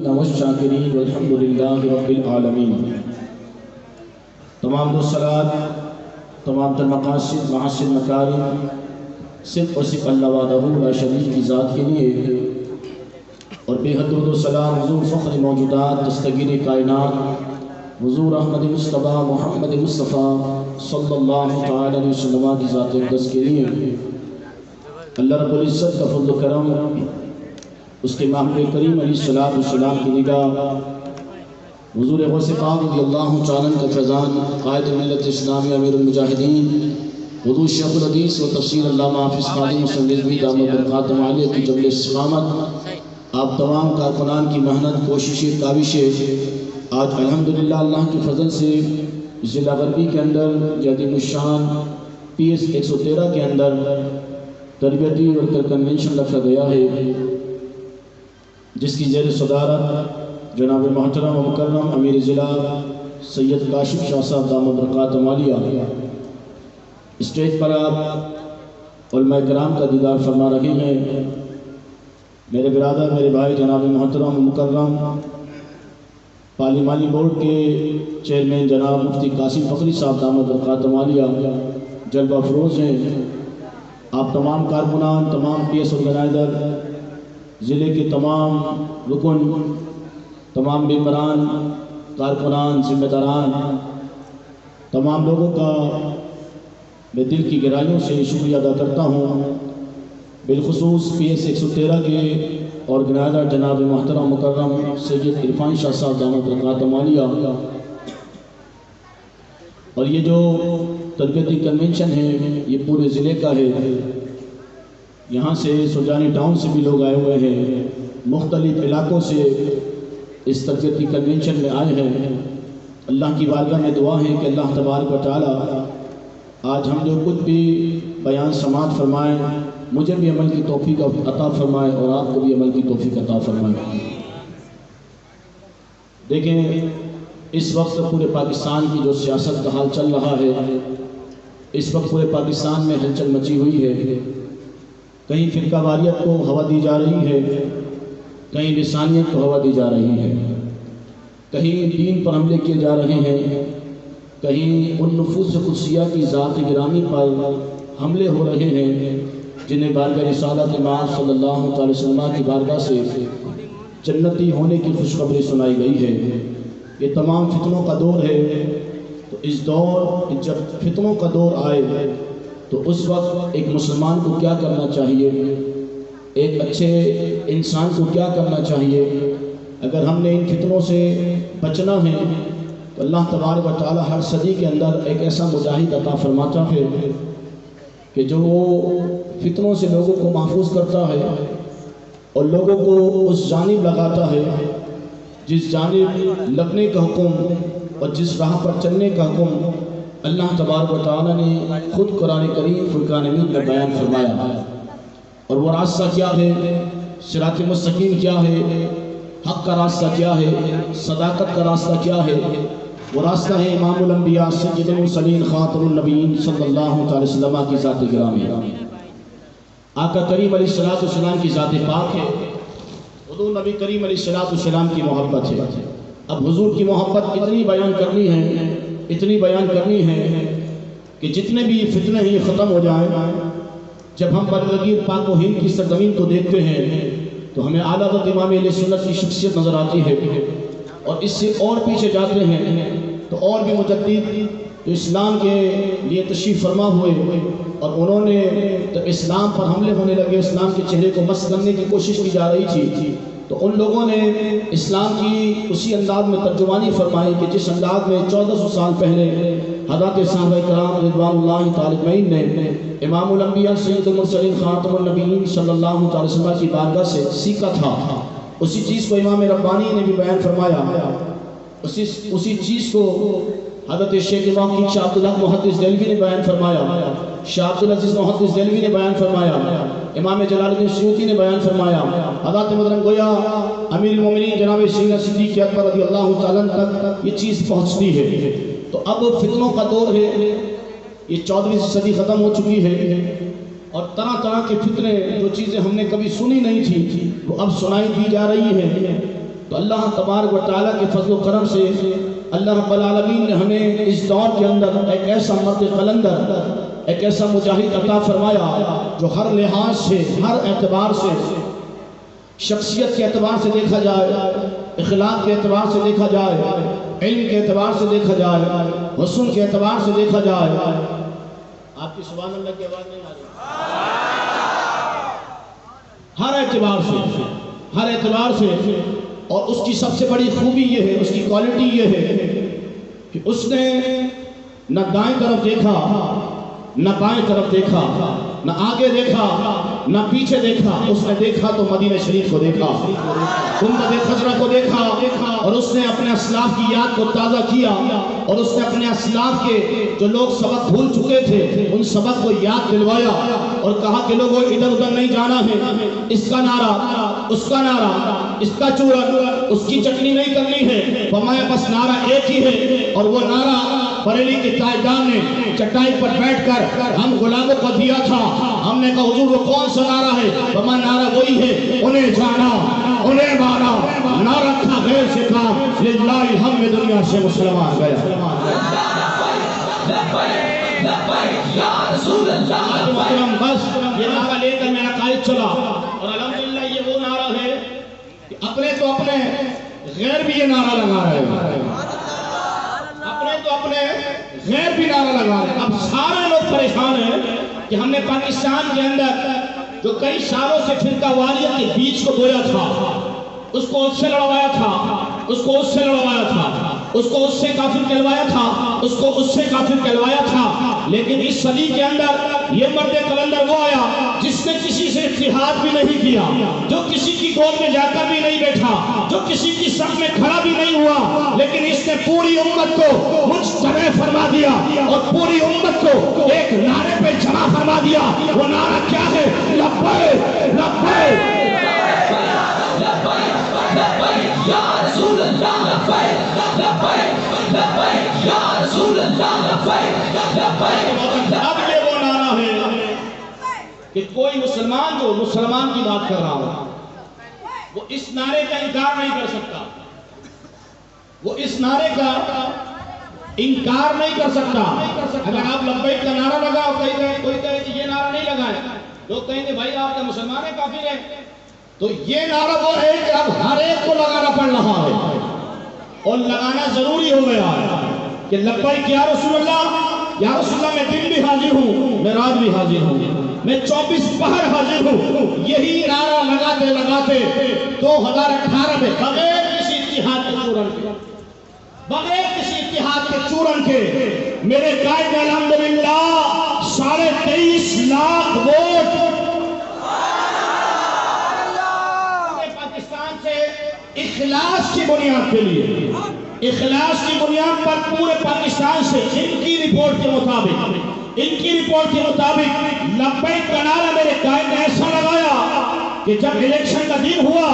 والشاکرین والحمد للہ رب العالمین۔ تمام دو صلات، تمام تر مقاصد، محاسن، مکارم صرف اور صرف اللہ وحدہ لا شریک کی ذات کے لیے، اور بے حد درود و سلام حضور فخر موجودات دستگیر کائنات حضور احمد مصطفیٰ محمد مصطفیٰ صلی اللہ تعالی علیہ وسلم کی ذات اقدس کے لیے۔ اللہ رب العزت کا فضل و کرم، اس کے محبوب کریم علیہ السلام کی نگاہ، حضور غوث پاک رضی اللہ تعالیٰ کا فیضان، قائد ملت اسلامی امیر المجاہدین حضور شیخ الحدیث و تفسیر علامہ حافظ خادم حسین رضوی دامت برکاتہ عالیہ کی جبل استقامت، آپ تمام کارکنان کی محنت، کوششیں، کاوشیں آج الحمدللہ اللہ کے فضل سے ضلع غربی کے اندر جدید الشان PS 113 کے اندر تربیتی اور کنونشن رکھا گیا ہے، جس کی زیر صدارت جناب محترم و مکرم امیر ضلع سید کاشف شاہ صاحب دامت برکاتہ عالیہ اسٹیج پر آپ علماء کرام کا دیدار فرما رہے ہیں۔ میرے برادر، میرے بھائی جناب محترم و مکرم پارلیمانی بورڈ کے چیئرمین جناب مفتی قاسم فقری صاحب دامت برکاتہ عالیہ جلوہ افروز ہیں۔ آپ تمام کارکنان، تمام PS آرگنائزر، ضلع کے تمام رکن، تمام ممبران، کارکنان، ذمہ داران، تمام لوگوں کا میں دل کی گہرائیوں سے شکریہ ادا کرتا ہوں۔ بالخصوص PS 113 کے آرگنائزر جناب محترم مکرم سید عرفان شاہ صاحب دامت برکاتہ عالیہ، اور یہ جو تربیتی کنونشن ہے یہ پورے ضلع کا ہے۔ یہاں سے سوجانی ٹاؤن سے بھی لوگ آئے ہوئے ہیں، مختلف علاقوں سے اس تربیتی کنونشن میں آئے ہیں۔ اللہ کی بارگاہ میں دعا ہے کہ اللہ تبارک و تعالی آج ہم جو کچھ بھی بیان سماعت فرمائیں، مجھے بھی عمل کی توفیق عطا فرمائے اور آپ کو بھی عمل کی توفیق عطا فرمائے۔ دیکھیں، اس وقت پورے پاکستان کی جو سیاست کا حال چل رہا ہے، اس وقت پورے پاکستان میں ہلچل مچی ہوئی ہے۔ کہیں فرقہ واریت کو ہوا دی جا رہی ہے، کہیں لسانیت کو ہوا دی جا رہی ہے، کہیں دین پر حملے کیے جا رہے ہیں، کہیں ان نفوس قدسیہ کی ذات گرامی پر حملے ہو رہے ہیں جنہیں بارگاہ رسالت امام صلی اللہ علیہ وسلم کی بارگاہ سے جنتی ہونے کی خوشخبری سنائی گئی ہے۔ یہ تمام فتنوں کا دور ہے، تو اس دور جب فتنوں کا دور آئے تو اس وقت ایک مسلمان کو کیا کرنا چاہیے، ایک اچھے انسان کو کیا کرنا چاہیے؟ اگر ہم نے ان فتنوں سے بچنا ہے تو اللہ تبارک و تعالی ہر صدی کے اندر ایک ایسا مجاہد عطا فرماتا ہے کہ جو فتنوں سے لوگوں کو محفوظ کرتا ہے اور لوگوں کو اس جانب لگاتا ہے جس جانب لگنے کا حکم اور جس راہ پر چلنے کا حکم اللہ تبارک و تعالی نے خود قرآن کریم فرقان حمید میں بیان فرمایا۔ اور وہ راستہ کیا ہے، صراط مستقیم کیا ہے، حق کا راستہ کیا ہے، صداقت کا راستہ کیا ہے؟ وہ راستہ ہے امام الانبیاء سید المرسلین خاتم النبیین صلی اللہ علیہ وسلم کی ذات گرامی۔ آقا کریم علیہ السلام کی ذات پاک ہے، حضور نبی کریم علیہ السلام کی محبت ہے۔ اب حضور کی محبت اتنی بیان کرنی ہے کہ جتنے بھی فتنے ہیں یہ ختم ہو جائیں۔ جب ہم برصغیر پاک و ہند کی سرزمین کو دیکھتے ہیں تو ہمیں اعلیٰ حضرت امام اہل سنت کی شخصیت نظر آتی ہے، اور اس سے اور پیچھے جاتے ہیں تو اور بھی مجدد جو اسلام کے لیے تشریف فرما ہوئے اور انہوں نے جب اسلام پر حملے ہونے لگے، اسلام کے چہرے کو مس کرنے کی کوشش کی جا رہی تھی، تو ان لوگوں نے اسلام کی اسی انداز میں ترجمانی فرمائی کہ جس انداز میں 1400 سال پہلے حضرات صحابہ کرام رضوان اللہ تعالی اجمعین نے امام الانبیاء سید المرسلین خاتم النبیین صلی اللہ علیہ وسلم کی بارگاہ سے سیکھا تھا، اسی چیز کو امام ربانی نے بھی بیان فرمایا، اسی چیز کو حضرت شیخ امام کی شاہ عبدالحق محدث دہلوی نے بیان فرمایا، شاہ عبدالعزیز محدث دہلوی نے بیان فرمایا، امام جلال الدین سیوطی نے بیان فرمایا، حضرت مدرن گویا امیر المومنین جناب سیدنا صدیق اکبر رضی اللہ تعالیٰ تک یہ چیز پہنچتی ہے۔ تو اب فتنوں کا دور ہے، یہ 14ویں صدی ختم ہو چکی ہے، اور طرح طرح کے فتنے جو چیزیں ہم نے کبھی سنی نہیں تھی وہ اب سنائی دی جا رہی ہیں۔ تو اللہ تبارک و تعالیٰ کے فضل و کرم سے اللہ رب العالمین نے ہمیں اس دور کے اندر ایک ایسا مرد قلندر، ایک ایسا مجاہد عطا فرمایا جو ہر لحاظ سے، ہر اعتبار سے، شخصیت کے اعتبار سے دیکھا جائے، اخلاق کے اعتبار سے دیکھا جائے، علم کے اعتبار سے دیکھا جائے، حسن کے اعتبار سے دیکھا جائے. آپ کی سبحان اللہ کی آواز نہیں آ رہی؟ ہر اعتبار سے. اور اس کی سب سے بڑی خوبی یہ ہے، اس کی کوالٹی یہ ہے کہ اس نے نہ دائیں طرف دیکھا، نہ بائیں طرف دیکھا، نہ آگے دیکھا، نہ پیچھے دیکھا. اس نے دیکھا تو مدینہ شریف کو دیکھا، گنبد خضرا کو دیکھا، اور اس نے اپنے اسلاف کی یاد کو تازہ کیا، اور اس نے اپنے اسلاف کے جو لوگ سبق بھول چکے تھے ان سبق کو یاد دلوایا، اور کہا کہ لوگوں ادھر ادھر نہیں جانا ہے، اس کا نعرہ، اس کا نعرہ، اس کا چورن، اس کی چٹنی نہیں کرنی ہے، فرمایا بس نعرہ ایک ہی ہے. اور وہ نعرہ بریلی کے تاجدار نے چٹائی پر بیٹھ کر ہم غلاموں کو دیا تھا. ہم نے کہا حضور وہ کون سا نعرہ ہے؟ فرمایا نعرہ وہی ہے، انہیں جانا، انہیں مانا، نہ رکھا غیر سے کام، للہ ہم میں دنیا سے مسلمان گیا. بس یہ نعرہ لے کر میرا قائد چلا، اور الحمدللہ یہ وہ نعرہ ہے کہ اپنے تو اپنے غیر بھی یہ نعرہ لگا رہے ہیں، اپنے تو اپنے غیر بھی نعرہ لگا رہے ہیں. اب سارے لوگ پریشان ہیں کہ ہم نے پاکستان کے اندر جو کئی سالوں سے فرقہ واریت کے بیچ کو بویا تھا، اس کو اس سے لڑوایا تھا، اس کو اس سے لڑوایا تھا، اس کو اس سے کافر کہلوایا تھا، اس کو اس سے کافر کہلوایا تھا. لیکن اس صدی کے اندر یہ مرد قلندر وہ آیا جس نے کسی سے اتحاد بھی نہیں کیا، جو کسی کی گود میں جا کر بھی نہیں بیٹھا، جو کسی کی صف میں کھڑا بھی نہیں ہوا، لیکن اس نے پوری امت کو مجتمع فرما دیا اور پوری امت کو ایک نعرے پہ جمع فرما دیا. وہ نعرہ کیا ہے؟ لبیک لبیک لبیک یا رسول اللہ، لبیک لبیک لبیک یا رسول اللہ، لبیک لبیک. اب یہ وہ نعرہ ہے کہ کوئی مسلمان جو مسلمان کی بات کر رہا ہو وہ اس نعرے کا انکار نہیں کر سکتا، وہ اس نعرے کا انکار نہیں کر سکتا. اگر آپ لبیک کا نعرہ لگاؤ، کوئی کہے کہ یہ نعرہ نہیں لگائے، لوگ کہیں گے بھائی آپ کا مسلمان ہے، کافر ہے. تو یہ نعرہ وہ ہے کہ اب ہر ایک کو لگانا پڑ رہا ہے، اور لگانا ضروری ہو گیا ہے کہ لبیک یا رسول اللہ، یا رسول اللہ میں دن بھی حاضر ہوں، میں رات بھی حاضر ہوں، میں 24 پہر حاضر ہوں. یہی نعرہ لگاتے لگاتے 2018 میں بغیر کسی اتحاد کے چورن کے، بغیر کسی اتحاد کے چورن کے میرے قائد نے الحمدللہ 23.5 لاکھ ووٹ پاکستان سے اخلاص کی بنیاد کے لیے، اخلاص کی بنیاد پر پورے پاکستان سے ان کی رپورٹ کے مطابق لبیک کا نعرہ میرے قائد نے ایسا لگایا کہ جب الیکشن کا دن ہوا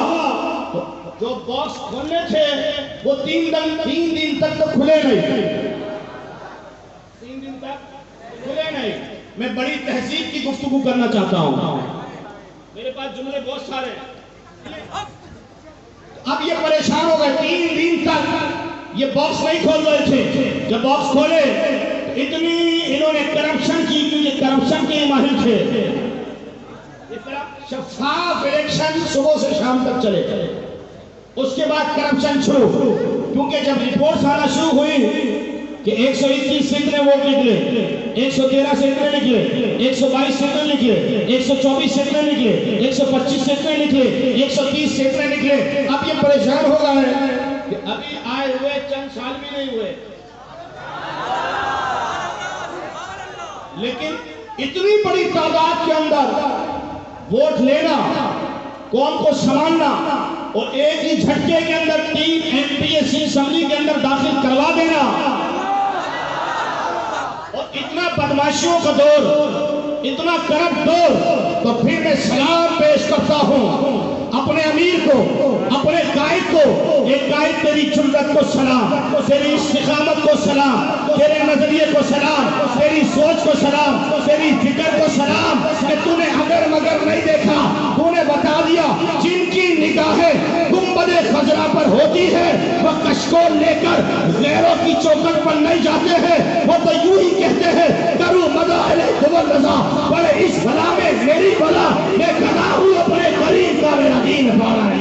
تو جو باکس کھولنے تھے وہ 3 دن تک تو کھلے نہیں، 3 دن تک کھلے نہیں. میں بڑی تہذیب کی گفتگو کرنا چاہتا ہوں، میرے پاس جملے بہت سارے. اب یہ پریشان ہو گئے، 3 دن تک یہ باکس نہیں کھول رہے تھے. جب باکس کھولے اتنی انہوں نے کرپشن کی، کیونکہ کرپشن کے ماہر تھے. شفاف الیکشن صبح سے شام تک چلے، اس کے بعد کرپشن شروع، کیونکہ جب رپورٹس آنا شروع ہوئی کہ 121 سے اتنے ووٹ نکلے، 113 سے اتنے نکلے، 122 سے اتنے نکلے، 124 سے اتنے نکلے، 125 سے اتنے نکلے، 130 سے اتنے نکلے. اب یہ پریشان ہو گئے کہ ابھی آئے ہوئے چند سال بھی نہیں ہوئے، لیکن اتنی بڑی تعداد کے اندر ووٹ لینا، قوم کو سنبھالنا، اور ایک ہی جھٹکے کے اندر 3 MP اسمبلی کے اندر داخل کروا دینا، اور اتنا بدماشیوں کا دور، اتنا کرپٹ دور. تو پھر میں سلام پیش کرتا ہوں اپنے امیر کو، اپنے قائد کو. ایک قائد تیری جرأت کو سلام، تیری استقامت کو سلام، تیرے نظریے کو سلام، تیری سوچ کو سلام، تیری فکر کو سلام کہ تو نے اگر مگر نہیں دیکھا، تو نے بتا دیا جن کی نگاہیں گنبد بنے خزرہ پر ہوتی ہے وہ کشکول لے کر غیروں کی چوکٹ پر نہیں جاتے ہیں، وہ تو یوں ہی کہتے ہیں کروں مدح علیکم الرضا، بڑے اس بلا میں میری بلا، میں کھڑا ہوں اپنے قریب کا میرا دین پانا ہے۔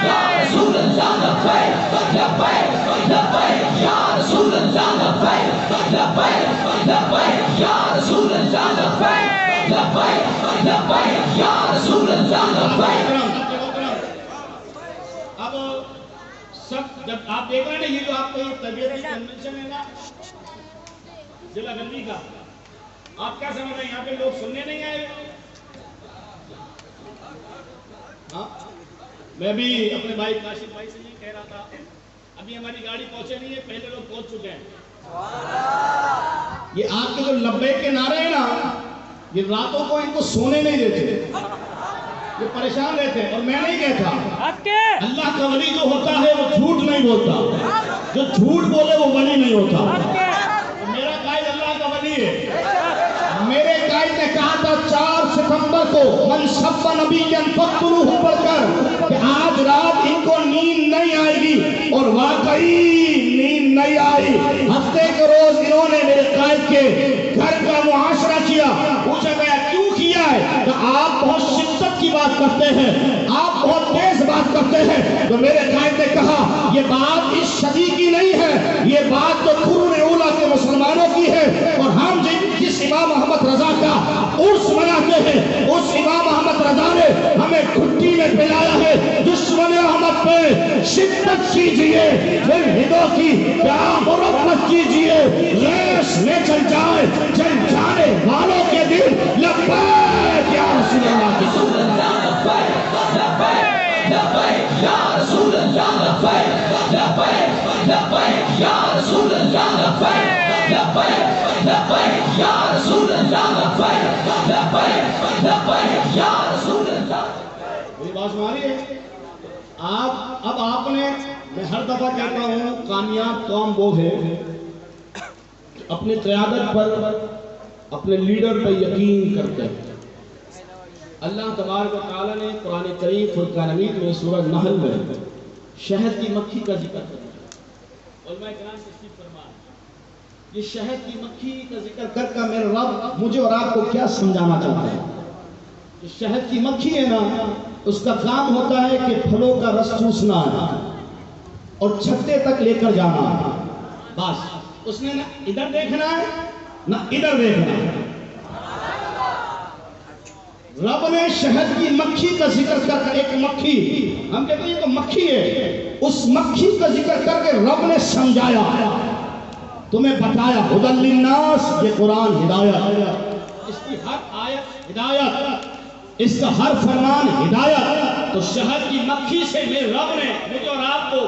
یا رسول اللہ لبیک لبیک لبیک یا رسول اللہ لبیک لبیک لبیک یا رسول اللہ لبیک لبیک لبیک یا رسول اللہ لبیک۔ اب سب جب آپ دیکھ رہے ہیں یہ جو آپ کو یہ طبیعت کنونشن ہے نا ضلع گنجی کا، آپ کیا سمجھ رہے ہیں یہاں پہ لوگ سننے نہیں آئے؟ ہاں میں بھی اپنے بھائی کاشف بھائی سے یہ کہہ رہا تھا، ابھی ہماری گاڑی پہنچے نہیں ہے، پہلے لوگ پہنچ چکے ہیں۔ یہ آپ کے جو لبیک کے نعرے ہیں نا، یہ راتوں کو ان کو سونے نہیں دیتے، یہ پریشان رہتے ہیں۔ اور میں نہیں کہتا اللہ کا ولی جو ہوتا ہے وہ جھوٹ نہیں بولتا، جو جھوٹ بولے وہ ولی نہیں ہوتا۔ میرا قائد اللہ کا ولی ہے، میرے قائد نے کہا تھا 4 ستمبر کو من سب نبی فقتلوہ پڑھ کر کہ آج رات ان کو نیند نہیں آئے گی، اور واقعی نیند نہیں آئی۔ ہفتے کے روز انہوں نے میرے قائد کے گھر کا معاشرہ کیا۔ پوچھا گیا کیوں کیا ہے؟ کہ آپ بہت شدت کی بات کرتے ہیں، آپ بہت تیز بات کرتے ہیں۔ تو میرے قائد نے کہا یہ بات اس صدی کی نہیں ہے، یہ بات تو قرون اولیٰ کے مسلمانوں کی ہے، اور ہم جس امام احمد رضا کا عرس مناتے ہیں اس امام احمد رضا نے ہمیں گھٹی میں پلایا ہے۔ دشمن احمد پہ شدت کیجئے، پھر ہدوں کی پیار مرمت کیجئے، ریس میں چل جائے چل جانے والوں کے دل لبیک یا رسول اللہ کی رسول اللہ لبیک لبیک لبیک یا رسول اللہ لبیک لبیک لبیک یا رسول اللہ لبیک لبیک لبیک یا رسول اللہ لبیک لبیک لبیک یا رسول اللہ۔ میری بات سماری ہے؟ اب آپ نے، میں ہر دفعہ کہتا ہوں کامیاب قوم وہ ہے اپنی قیادت پر، اپنے لیڈر پر یقین کرتے ہیں۔ اللہ تبارک و تعالیٰ نے قرآن کریم فرقان حمید میں سورہ نحل میں شہد کی مکھی کا ذکر کرتا ہے۔ علماء کرام تشریف فرما، یہ شہد کی مکھی کا ذکر کر کر میرا رب مجھے اور آپ کو کیا سمجھانا چاہتا ہے؟ جو شہد کی مکھی ہے نا، اس کا کام ہوتا ہے کہ پھلوں کا رس چوسنا ہے اور چھتے تک لے کر جانا ہے، بس اس نے نہ ادھر دیکھنا ہے نہ ادھر دیکھنا ہے۔ رب نے شہد کی مکھی کا ذکر کر کے، ایک مکھی، ہم کہتے ہیں یہ تو مکھی ہے، اس مکھی کا ذکر کر کے رب نے سمجھایا، تمہیں بتایا ہدی للناس، یہ قرآن ہدایت، اس کی ہر آیت ہدایت، اس کا ہر فرمان ہدایت۔ تو شہد کی مکھی سے میرے رب نے مجھے اور آپ کو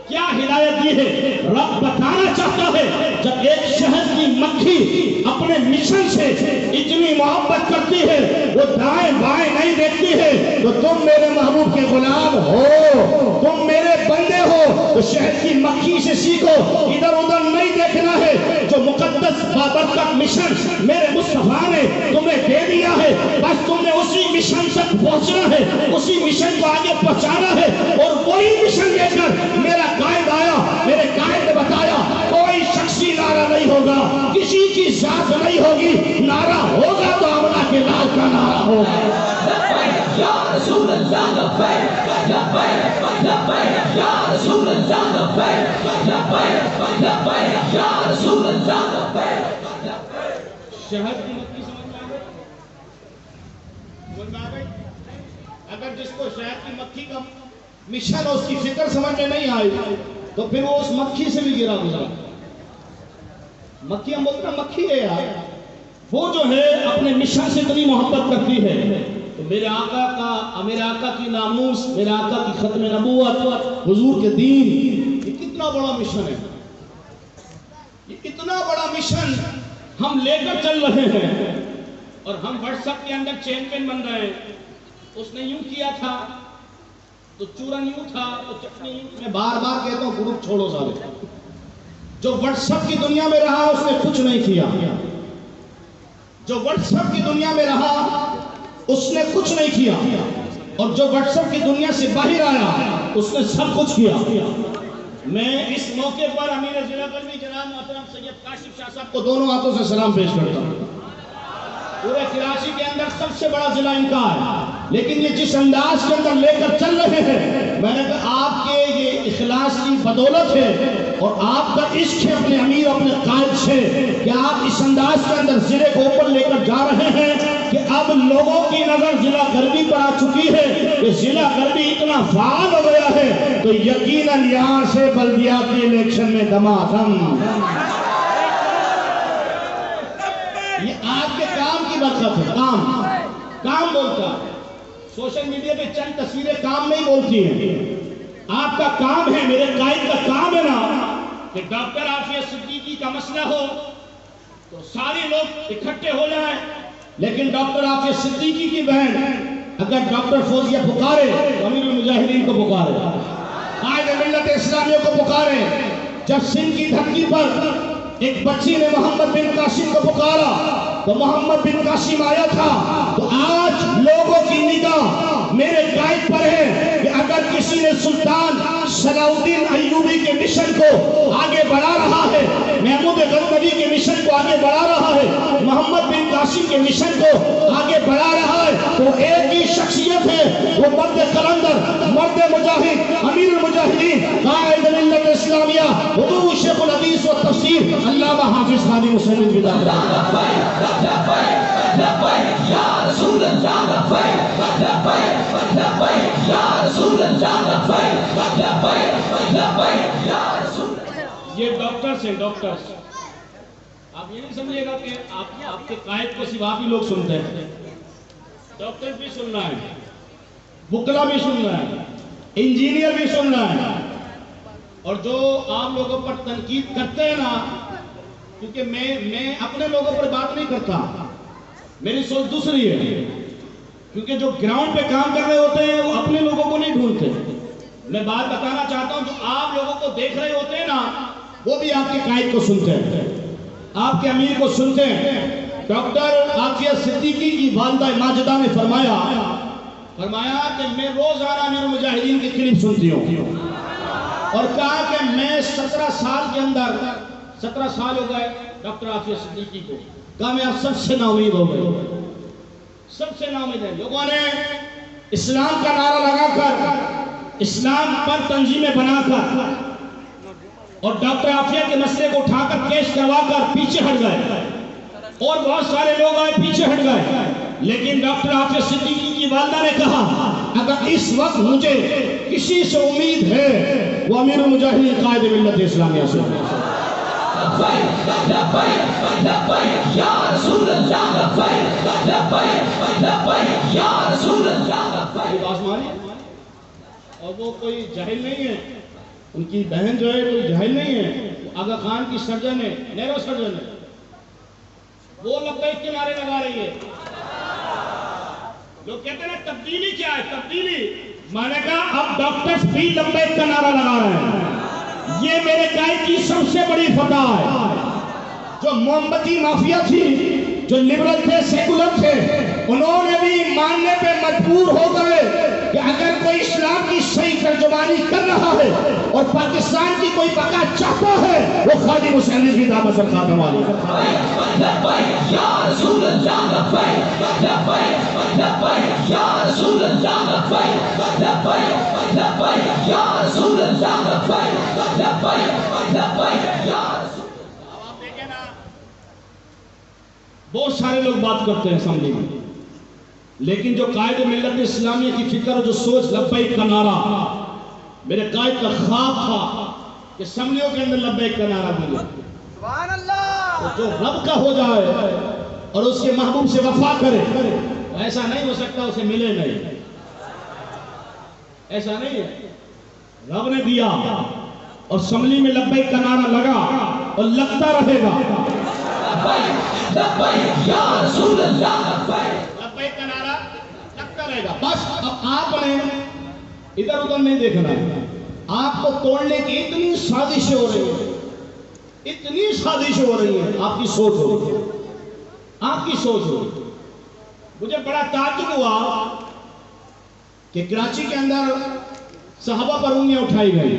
کیا ہدایت دی ہے؟ رب بتانا چاہتا ہے جب ایک شہد کی مکھی اپنے مشن سے اتنی محبت کرتی ہے، وہ دائیں بائیں نہیں دیکھتی ہے، تو تم میرے محبوب کے غلام ہو، تم میرے بندے ہو، تو شہد کی مکھی سے سیکھو، ادھر ادھر نہیں دیکھنا ہے۔ جو مقدس بابرکت مشن میرے مصطفیٰ نے تمہیں دے دیا ہے، بس تم نے اسی مشن تک پہنچنا ہے، اسی مشن کو آگے پہنچانا ہے، اور وہی مشن لے کر میرا قائد آیا، میرے قائد نے بتایا کوئی شخصی نعرہ نہیں ہوگا، کسی کی ذات نہیں ہوگی، نعرہ ہوگا تو آمنہ کے لال کا نعرہ ہوگا۔ لبیک یا رسول اللہ لبیک لبیک لبیک یا رسول اللہ لبیک لبیک لبیک یا رسول اللہ لبیک۔ شہد کی مکھی سمجھ میں آ گئی؟ سمجھ میں آ گئی؟ اگر جس کو شہد کی مکھی کا مشن اور اس کی فکر سمجھ میں نہیں آئی تو پھر وہ اس مکھی سے بھی گرا گزرا۔ مکھی ہم بولتے ہیں مکھی ہے یار، وہ جو ہے اپنے مشن سے اتنی محبت کرتی ہے، تو میرے آقا کی ناموس، میرے آقا کی ختم نبوت، حضور کے دین، یہ کتنا بڑا مشن ہے، یہ اتنا بڑا مشن ہم لے کر چل رہے ہیں، اور ہم واٹس ایپ کے اندر چیمپئن بن رہے ہیں۔ اس نے یوں کیا تھا تو چورن یوں تھا تو چٹنی یوں۔ میں بار بار کہتا ہوں گروپ چھوڑو سارے، جو واٹس ایپ کی دنیا میں رہا اس نے کچھ نہیں کیا، جو واٹس ایپ کی دنیا میں رہا اس نے کچھ نہیں کیا۔ اور جو واٹس ایپ کی دنیا سے باہر آیا اس نے سب کچھ کیا. میں اس موقع پر امیر ضلع قلمی جناب محترم سید کاشف شاہ صاحب کو دونوں ہاتھوں سے سلام پیش کرتا ہوں. پورے کراچی کے اندر سب سے بڑا ضلع ان کا ہے، لیکن یہ جس انداز کے اندر لے کر چل رہے ہیں، میں نے کہا آپ کے یہ اخلاص کی بدولت ہے اور آپ کا عشق ہے اپنے امیر اپنے قائد سے کہ آپ اس انداز کے اندر ضلع کو اوپر لے کر جا رہے ہیں کہ اب لوگوں کی نظر ضلع غربی پر آ چکی ہے کہ ضلع غربی اتنا فعال ہو گیا ہے تو یقیناً یہاں سے بلدیاتی الیکشن میں دمادم. یہ آپ کے کام کی برکت ہے. کام بولتا ہے. سوشل میڈیا پہ چند تصویریں کام نہیں بولتی ہیں. آپ کا کام ہے، میرے قائد کا کام ہے نا کہ ڈاکٹر عافیہ صدیقی کا مسئلہ ہو تو سارے لوگ اکٹھے ہو جائیں، لیکن ڈاکٹر عافیہ صدیقی کی بہن اگر ڈاکٹر فوزیہ پکارے تو امیر المجاہدین کو پکارے، قائد ملت اسلامیہ کو پکارے. جب سندھ کی دھرتی پر ایک بچی نے محمد بن قاسم کو پکارا تو محمد بن قاسم آیا تھا. تو آج لوگوں کی نگاہ میرے قائد پر ہے کہ اگر کسی نے سلطان صلاح الدین ایوبی کے مشن کو آگے بڑھا رہا ہے، محمود غزنوی کے مشن کو آگے بڑھا رہا ہے، محمد بن قاسم کے مشن کو آگے بڑھا رہا ہے، تو ایک ہی شخصیت ہے، وہ مرد قلندر، مرد مجاہد، امیر المجاہدین، قائد ملت اسلامیہ، حضور شیخ الحدیث و تفسیر علامہ حافظ خادم حسین الوداع. لبیک یا رسول اللہ، لبیک لبیک لبیک یا رسول اللہ، لبیک لبیک لبیک یا رسول اللہ. یہ ڈاکٹرز ہیں، ڈاکٹرز. آپ یہ نہیں سمجھے گا کہ آپ کے قائد کو صرف آپ ہی لوگ سنتے ہیں. ڈاکٹر بھی سن رہا ہے، وکلا بھی سن رہا ہے، انجینئر بھی سن رہا ہے. اور جو آپ لوگوں پر تنقید کرتے ہیں نا، کیونکہ میں اپنے لوگوں پر بات نہیں کرتا، میری سوچ دوسری ہے. کیونکہ جو گراؤنڈ پہ کام کر رہے ہوتے ہیں وہ اپنے لوگوں کو نہیں ڈھونڈتے. میں بات بتانا چاہتا ہوں، جو آپ لوگوں کو دیکھ رہے ہوتے ہیں نا وہ بھی آپ کے قائد کو سنتے ہیں، آپ کے امیر کو سنتے ہیں. ڈاکٹر عافیہ صدیقی کی والدہ ماجدہ نے فرمایا کہ میں روزانہ امیر المجاہدین کی کلپ سنتی ہوں، اور کہا کہ میں 17 سال کے اندر 17 سال ہو گئے ڈاکٹر عافیہ صدیقی کو، کہا میں اب سب سے نا امید ہو گئے، سب سے نا امید ہے. لوگوں نے اسلام کا نعرہ لگا کر، اسلام پر تنظیمیں بنا کر اور ڈاکٹر عافیہ کے مسئلے کو اٹھا کر کیس کروا کر پیچھے ہٹ گئے، اور بہت سارے لوگ آئے پیچھے ہٹ گئے. لیکن ڈاکٹر عافیہ صدیقی کی والدہ نے کہا اگر اس وقت مجھے کسی سے امید ہے وہ امیر المجاہدین قائد ملت اسلامیہ سے. لبیک لبیک لبیک یا رسول اللہ، لبیک لبیک لبیک یا رسول اللہ، لبیک. آسمانی اور وہ کوئی جاہل نہیں ہے، ان کی بہن جو ہے کوئی جاہل نہیں ہے، وہ آغا خان کی سرجن ہے، نیرو سرجن ہے. وہ لبیک کے نعرے لگا رہی ہے. لوگ کہتے ہیں نا تبدیلی کیا ہے؟ تبدیلی میں نے کہا اب ڈاکٹرز بھی لبیک کا نعرہ لگا رہے ہیں. یہ میرے قائد کی سب سے بڑی فتح ہے. جو محمدی مافیا تھی، جو لبرل تھے، سیکولر تھے، انہوں نے بھی ماننے پہ مجبور ہو گئے کہ اگر کوئی اسلام کی صحیح ترجمانی کر رہا ہے اور پاکستان کی کوئی بقا چاہتا ہے وہ خادم حسین الوداع بسر خاتم علی. لبیک یا رسول اللہ، لبیک لبیک لبیک یا رسول اللہ، لبیک لبیک لبیک یا رسول اللہ، لبیک لبیک لبیک یا رسول. آپ دیکھیں نا بہت سارے لوگ بات کرتے ہیں اسمبلی میں، لیکن جو قائد ملت اسلامیہ کی فکر اور جو سوچ لبیک کا نعرہ، میرے قائد کا خواب تھا کہ اسمبلیوں کے اندر لبیک کا نعرہ ملے. سبحان اللہ. جو رب کا ہو جائے اور اس کے محبوب سے وفا کرے، ایسا نہیں ہو سکتا اسے ملے نہیں. ایسا نہیں ہے. رب نے دیا اور اسمبلی میں لبیک کا نعرہ لگا اور لگتا رہے گا. لبیک لبیک یا رسول اللہ، لبیک لبیک کا نعرہ لگتا رہے گا. بس اب آپ نے ادھر ادھر نہیں دیکھنا ہے. آپ کو توڑنے کی اتنی سازشیں ہو رہی ہیں، اتنی سازشیں ہو رہی ہیں. آپ کی سوچ ہو رہی ہے، آپ کی سوچ ہو رہی ہے. مجھے بڑا تعجب ہوا کہ کراچی کے اندر صحابہ پر انگلیاں اٹھائی گئی،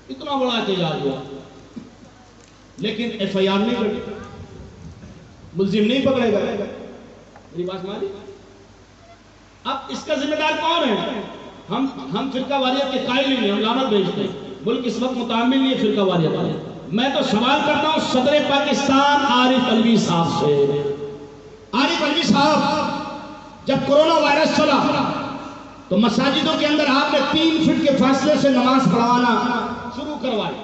اتنا بڑا احتجاج ہوا، لیکن ایف آئی آر نہیں کری، ملزم نہیں پکڑے گئے. میری بات سمجھ؟ اب اس کا ذمہ دار کون ہے؟ ہم فرقہ واریت کے قائل نہیں ہیں، ہم لعنت بھیجتے ہیں. ملک اس وقت متعامل نہیں ہے فرقہ واریت والے. میں تو سوال کرتا ہوں صدر پاکستان عارف علوی صاحب سے. عارف علوی صاحب، جب کرونا وائرس چلا تو مساجدوں کے اندر آپ نے 3 فٹ کے فاصلے سے نماز پڑھوانا شروع کروائی،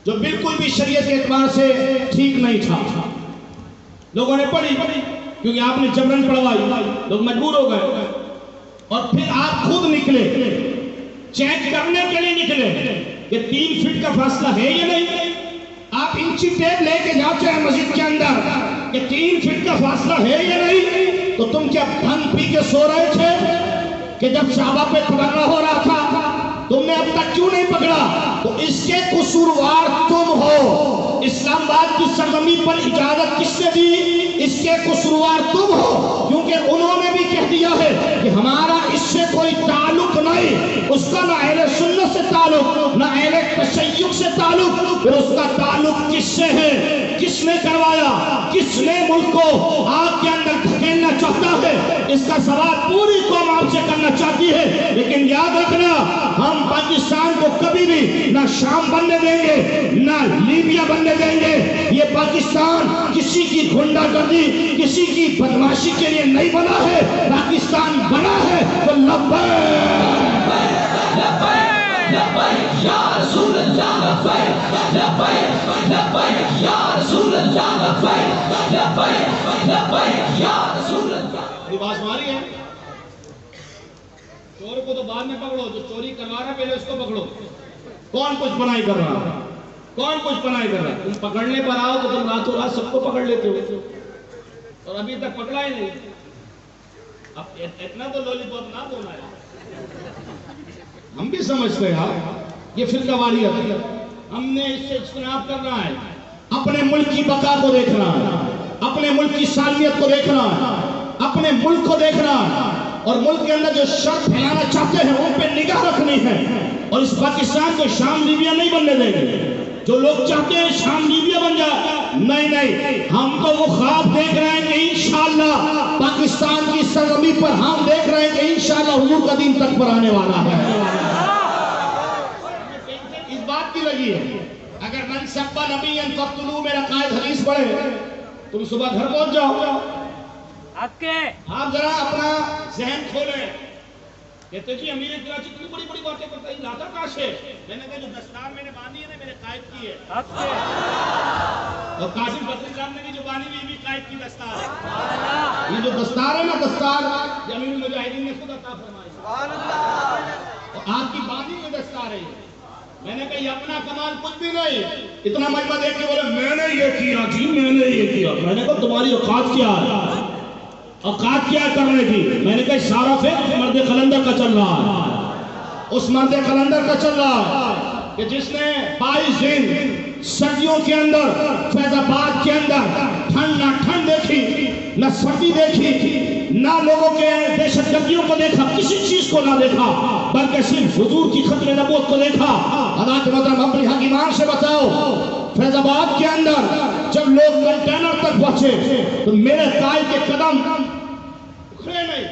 جو بالکل بھی شریعت کے اعتبار سے ٹھیک نہیں تھا. لوگوں نے پڑھی کیونکہ آپ نے جبرن پڑھوائی، لوگ مجبور ہو گئے. اور پھر آپ خود نکلے چیک کرنے کے لیے نکلے کہ 3 فٹ کا فاصلہ ہے یا نہیں. آپ انچی ٹیپ لے کے جاتے ہیں مسجد کے اندر کہ 3 فٹ کا فاصلہ ہے یا نہیں. تو تم کیا بھنگ پی کے سو رہے تھے کہ جب صحابہ پہ تبرہ ہو رہا تھا تم نے اب تک کیوں نہیں پکڑا؟ تو اس کے قصوروار تم ہو. اسلام آباد کی سرزمین پر اجازت کس نے دی؟ اس کے قصوروار تم ہو، کیونکہ انہوں نے بھی کہہ دیا ہے کہ ہمارا اس سے کوئی تعلق نہیں. اس کا نہ اہل سنت سے تعلق، نہ اہل تشیع سے تعلق. پھر اس کا تعلق کس سے ہے؟ کس نے کروایا؟ کس نے ملک کو آگ کے اندر دھکیلنا چاہتا ہے؟ اس کا سوال پوری قوم آپ سے کرنا چاہتی ہے. لیکن یاد رکھنا، ہم پاکستان کو کبھی بھی نہ شام بننے دیں گے نہ لیبیا بننے دیں گے. یہ پاکستان کسی کی گھنڈا گردی، کسی کی بدماشی کے لیے نہیں بنا ہے. پاکستان بنا ہے تو لبیک لبیک یا رسول اللہ، لبیک لبیک لبیک یا رسول اللہ، لبیک لبیک لبیک یا رسول اللہ. یہ بات ہماری ہے. چور کو تو بعد میں پکڑو، جو چوری کروا رہا پہلے اس کو پکڑو. کون کچھ بنائی کر رہا ہے؟ کون کچھ بنائی کر رہا ہے؟ تم پکڑنے پر آؤ تو تم راتوں رات سب کو پکڑ لیتے ہو، اور ابھی تک پکڑا ہی نہیں. اب اتنا تو لولی پاپ نہ بولنا ہے. ہم بھی سمجھتے ہیں یہ فرقہ واریت ہے. ہم نے اس سے اجتناب کرنا ہے. اپنے ملک کی بقا کو دیکھنا ہے، اپنے ملک کی سالمیت کو دیکھنا ہے، اپنے ملک کو دیکھنا ہے، اور ملک کے اندر جو شر پھیلانا چاہتے ہیں ان پہ نگاہ رکھنی ہے. اور اس پاکستان کو شام لیبیا نہیں بننے دیں گے. جو لوگ چاہتے ہیں شام لیبیا بن جائے، نہیں، ہم تو وہ خواب دیکھ رہے ہیں کہ انشاءاللہ پاکستان کی سرزمین پر ہم دیکھ رہے ہیں کہ انشاءاللہ حضور کا دین تک پر آنے والا ہے. اس بات کی لگی ہے. اگر من سب نبیًا فاقتلوہ میرا قائد حدیث پڑھے، تم صبح گھر پہنچ جاؤ، آپ ذرا اپنا ذہن کھولیں. کہتے جی امیر کراچی اتنی بڑی بڑی باتیں کرتا ہے، لاتا کہاں سے؟ میں نے کہا جو دستار میں نے باندھی ہے نا میرے قائد کی ہے. اور قاسم بدری صاحب نے بھی جو باندھی ہوئی بھی قائد کی دستار ہے. یہ جو دستار ہے نا، دستار یہ امیر المجاہدین نے خود عطا فرمائی، اور آپ کی باندھی ہوئی دستار ہے. میں نے کہا یہ اپنا کمال کچھ بھی نہیں. اتنا مجمع دیکھ کے بولے میں نے یہ کیا جی، میں نے یہ کیا. میں نے کہا تمہاری اوقات کیا ہے؟ اوقات کیا کرنے کی؟ میں نے کہا سارا فکر مرد قلندر کا چل رہا ہے. اس مرد قلندر کا چل رہا ہے کہ جس نے 22 دن سردیوں کے اندر فیض آباد کے اندر ٹھنڈ نہ ٹھنڈ دیکھی، نہ سردی دیکھی، نہ لوگوں کے دہشت گردیوں کو دیکھا، کسی چیز کو نہ دیکھا، بلکہ صرف حضور کی ختم نبوت کو دیکھا. حضرات محترم اپنی حکیمان سے بتاؤ، فیض آباد کے اندر جب لوگ کنٹینر تک پہنچے تو میرے قائد کے قدم اکھڑے نہیں،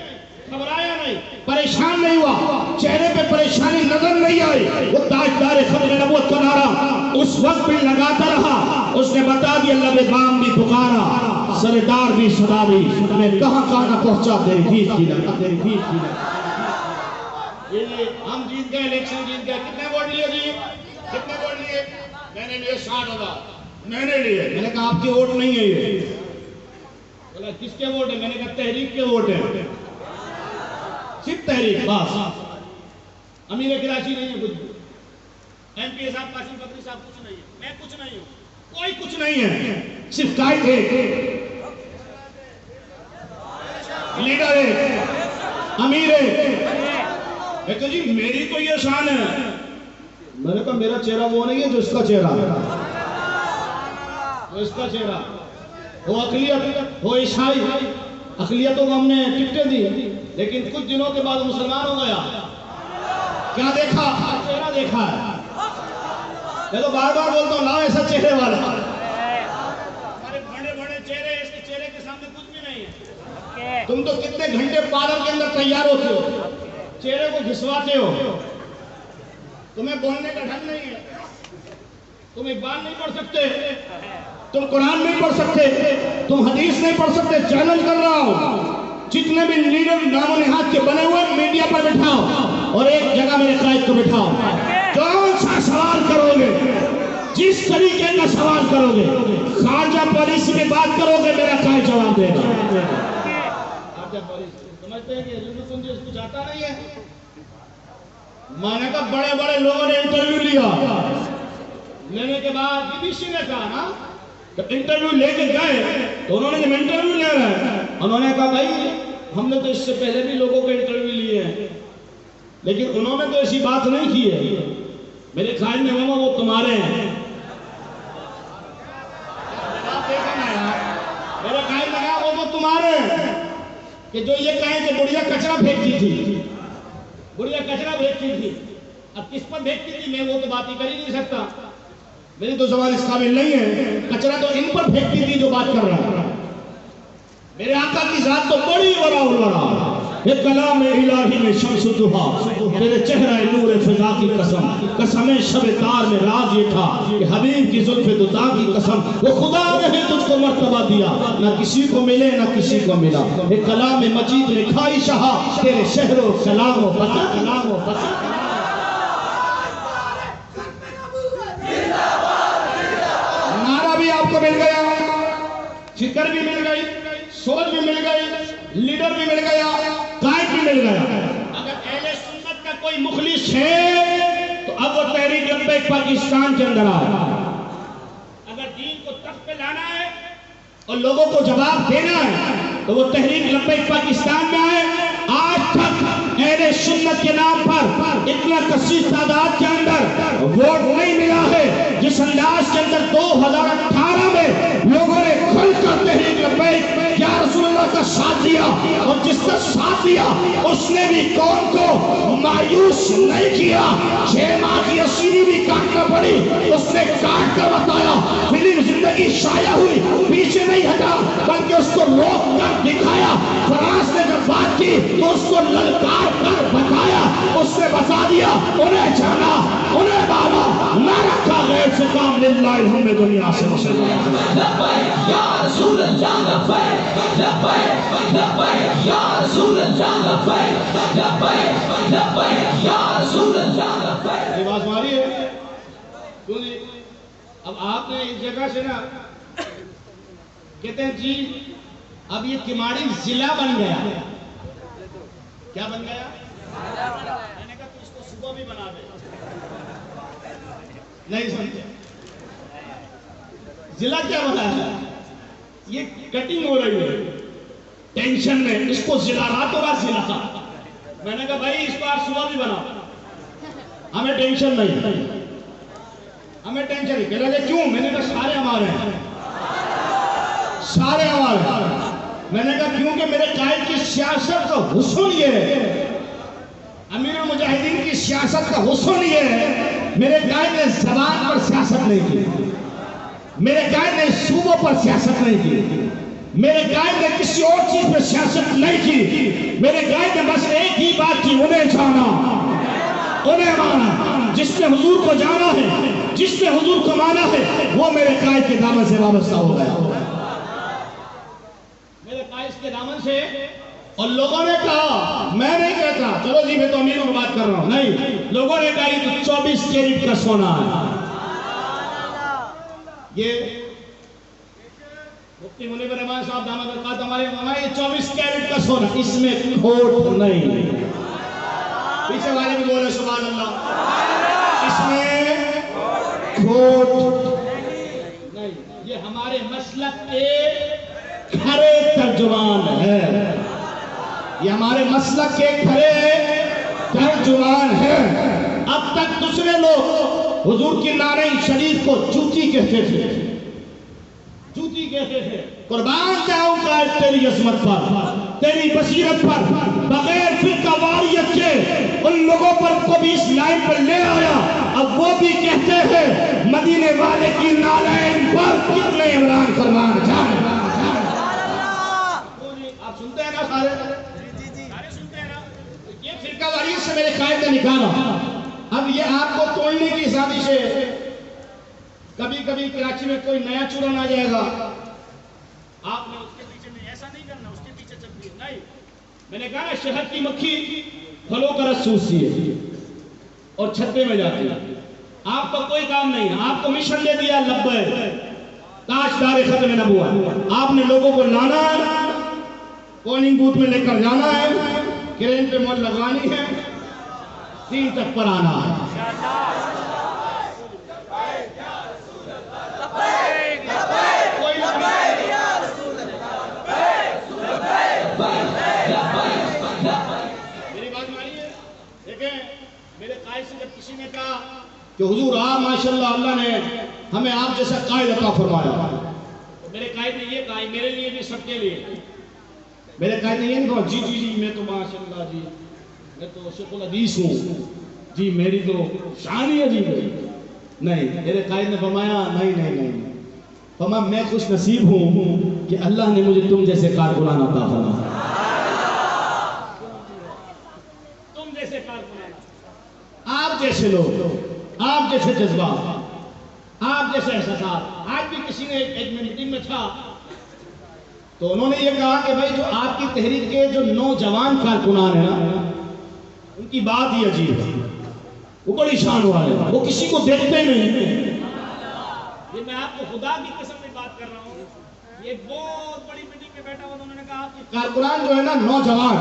گھبرایا نہیں، پریشان نہیں ہوا، چہرے پہ پریشانی نظر نہیں آئی. وہ تاجدار ختم نبوت کا نعرہ اس وقت بھی لگاتا رہا. اس نے بتا دیا لب بام بھی پکارا، سردار بھی صدا بھی، میں کہاں کہاں نہ پہنچا تیری گیت کی لگا، تیری گیت کی لگا. ہم جیت گئے، الیکشن جیت گئے. کتنے ووٹ لیے جی؟ کتنے ووٹ لیے؟ میں نے لیے 60,000. میں نے لیے. میں نے کہا آپ کے ووٹ نہیں ہے یہ. بولا کس کے ووٹ ہے؟ میں نے کہا تحریک کے ووٹ ہے. صرف تحریک بس. امیر کراچی نہیں ہے کچھ بھی. ایم پی صاحب قاسم بدری صاحب کچھ نہیں ہے. میں کچھ نہیں ہوں. کوئی کچھ نہیں ہے. صرف قائد ہے، لیڈر ہے، امیر ہے. کہتے جی میری تو یہ شان ہے. میں نے کہا میرا چہرہ وہ نہیں ہے جو اس کا چہرہ ہے. وہ اس کا چہرہ ہو اقلیت، ہو عیسائی، اقلیتوں کو ہم نے ٹکٹیں دی، لیکن کچھ دنوں کے بعد مسلمان ہو گیا. کیا دیکھا؟ چہرہ دیکھا ہے. میں تو بار بار بولتا ہوں لاؤ ایسا چہرے والا. ہمارے بڑے بڑے چہرے، اس کے چہرے کے سامنے کچھ بھی نہیں ہے. تم تو کتنے گھنٹے پارلر کے اندر تیار ہوتے ہو، چہرے کو گھسواتے ہو. تمہیں بولنے کا ڈھنگ نہیں ہے. تم اقبال نہیں پڑھ سکتے، تم قرآن نہیں پڑھ سکتے، تم حدیث نہیں پڑھ سکتے. چیلنج کر رہا ہوں، جتنے بھی لیڈر نام و نہاد کے بنے ہوئے میڈیا پر بٹھاؤ اور ایک جگہ میرے قائد کو بٹھاؤ. کون سا سوال کرو گے، جس طریقے کا سوال کرو گے، خارجہ پالیسی میں بات کرو گے، میرا قائد جواب دے گا. خارجہ پالیسی سمجھتے ہیں کہ حضور جس کچھ آتا نہیں ہے. میں نے کہا بڑے بڑے لوگوں نے انٹرویو لیا، لینے کے بعد بی بی سی نے کہا نا کہ انٹرویو لے کے گئے تو انہوں نے جب انٹرویو لے رہے ہیں، انہوں نے کہا بھائی ہم نے تو اس سے پہلے بھی لوگوں کے انٹرویو لیے ہیں، لیکن انہوں نے تو ایسی بات نہیں کی ہے. میرے قائد نے کہا وہ تمہارے ہیں. میرے قائد نے کہا وہ تو تمہارے ہیں کہ جو یہ کہیں کہ بڑھیا کچرا پھینکتی تھی، بڑھیا کچرا پھینکتی تھی. اب کس پر پھینکتی تھی میں وہ تو بات ہی کر ہی نہیں سکتا، میری تو زبان اس قابل نہیں ہے. کچرا تو ان پر پھینکتی تھی جو بات کر رہا ہے. میرے آقا کی ذات تو بڑی ورا الورا. یہ کلام الہی میں شمس الضحیٰ، تیرے چہرہ نور فضا کی قسم، قسم شب تار میں راز یہ تھا کہ حبیب کی زلف دتا کی قسم، وہ خدا نے تجھ کو مرتبہ دیا، نہ کسی کو ملے نہ کسی کو ملا. یہ کلام مجید نے کھائی شہا تیرے شہر و کلام و پتہ، کلام و پتہ. نعرہ بھی آپ کو مل گیا، فکر بھی مل گئی، سوچ بھی مل گئی، لیڈر بھی مل گیا، قائد بھی مل گیا. اگر اہل سنت کا کوئی مخلص ہے تو اب وہ تحریک لبیک پاکستان کے اندر آئے. اگر دین کو تخت پہ لانا ہے اور لوگوں کو جواب دینا ہے تو وہ تحریک لبیک پاکستان میں آئے. آج تک اہل سنت کے نام پر اتنا کثیر تعداد کے اندر ووٹ نہیں ملا ہے جس انداز کے اندر 2018 میں لوگوں نے کھل کر تحریک لبیک یا رسول اللہ کا ساتھ دیا، اور جس کا ساتھ دیا اس نے بھی قوم کو مایوس نہیں کیا. 6 ماہ کی اسیری بھی کاٹنا پڑی، اس نے کاٹ کر بتایا. فلم زندگی شائع ہوئی، پیچھے نہیں ہٹا بلکہ اس کو روک کر دکھایا. فرانس نے جب بات کی تو اس کو للکار کر بتایا. اس نے بتا دیا انہیں جانا، انہیں بالا، نہ رکھا غیر سے کام. للہ الحمد دنیا سے مسلمان. لبیک یا رسول اللہ، لبیک لبیک لبیک یا رسول اللہ، لبیک لبیک لبیک یا رسول اللہ، لبیک. یہ بات ہماری ہے کیوں نہیں؟ اب آپ نے اس جگہ سے نا کہتے ہیں جی اب یہ کماڑی ضلع بن گیا. کیا بن گیا؟ میں نے کہا تو اس کو صبح بھی بنا دے. نہیں سمجھے ضلع کیا بنایا؟ یہ کٹنگ ہو رہی ہے ٹینشن میں، اس کو ضلع راتوں رات ضلع تھا. میں نے کہا بھائی اس کو آپ صبح بھی بناؤ، ہمیں ٹینشن نہیں، ہمیں ٹینشن نہیں. کہہ رہے کیوں؟ میں نے کہا سارے ہمارے ہیں، سارے ہمارے. میں نے کہا کیونکہ میرے قائد کی سیاست کا حسن یہ ہے، امیر المجاہدین کی سیاست کا حسن یہ ہے، میرے قائد نے زبان پر سیاست نہیں کی، میرے قائد نے صوبوں پر سیاست نہیں کی، میرے قائد نے کسی اور چیز پر سیاست نہیں کی. میرے قائد نے بس ایک ہی بات کی، انہیں جانا، انہیں مانا. جس نے حضور کو جانا ہے، جس نے حضور کو مانا ہے، وہ میرے قائد کے دامن سے وابستہ ہو گیا، میرے قائد کے دامن سے. اور لوگوں نے کہا، میں نہیں کہتا چلو جی میں تو امیروں میں بات کر رہا ہوں، نہیں، لوگوں نے کہا یہ تو 24 کیرٹ کا سونا ہے. یہ مفتی منیب الرحمان صاحب دامت برکات ہمارے یہ 24 کیرٹ کا سونا، اس میں کھوٹ نہیں. پیچھے والے بھی بولے سبحان اللہ، اس میں کھوٹ نہیں. یہ ہمارے مسلک کے کھرے ترجمان ہے، یہ ہمارے مسلک کے کھرے ترجمان ہے. اب تک دوسرے لوگ حضور کی نعرہ شریف کو جوتی کہتے تھے، جوتی کہتے تھے. قربان جاؤں قائد تیری عظمت پر، تیری بصیرت پر، بغیر فرقہ واریت کے ان لوگوں پر کو بھی اس لائن پر لے آیا۔ اب وہ بھی کہتے ہیں مدینے والے کی نالین پر کتنے عمران فرمان جائے۔ آپ سنتے ہیں نا سارے سنتے ہیں نا؟ یہ فرقہ واریت سے میرے قائد نے نکالا۔ اب یہ آپ کو توڑنے کی سازش ہے۔ کبھی کبھی کراچی میں کوئی نیا چورن آ جائے گا، آپ نے اس کے پیچھے میں ایسا نہیں کرنا، اس کے پیچھے چل رہی ہے نہیں۔ میں نے کہا شہد کی مکھی پھلوں کا رس چوستی ہے اور چھتے میں جاتی ہے۔ آپ کا کوئی کام نہیں، آپ کو مشن دے دیا لبیک تاجدار ختم نبوت۔ آپ نے لوگوں کو لانا ہے، پولنگ بوتھ میں لے کر جانا ہے، کرین پہ مول لگوانی ہے، 3 تک پر آنا ہے۔ میری بات مانیے، دیکھیں میرے قائد سے جب کسی نے کہا کہ حضور آپ ماشاءاللہ اللہ نے ہمیں آپ جیسا قائد عطا فرمایا، تو میرے قائد نے یہ کہا میرے لیے بھی سب کے لیے، میرے قائد نے یہ نہیں کہا جی جی جی میں تو ماشاءاللہ جی میں تو شیخ الحدیث ہوں جی میری تو شان ہی عجیب ہے۔ نہیں، میرے قائد نے فرمایا نہیں نہیں نہیں، فرمایا میں خوش نصیب ہوں کہ اللہ نے مجھے تم جیسے کارکنان عطا فرمایا۔ تم جیسے کارکنان، آپ جیسے لوگ، آپ جیسے جذبات، آپ جیسے احساسات۔ آج بھی کسی نے ایک میٹنگ میں تھا تو انہوں نے یہ کہا کہ بھائی جو آپ کی تحریک کے جو نوجوان کارکنان ہیں نا ان کی بات ہی عجیب ہے، وہ بڑی شان والے ہیں، وہ کسی کو دیکھتے نہیں۔ یہ میں آپ کو خدا کی قسم میں بات کر رہا ہوں، یہ بہت بڑی میٹنگ میں بیٹھا ہوا تھا، انہوں نے کہا کہ کارکنان جو ہے نا نوجوان،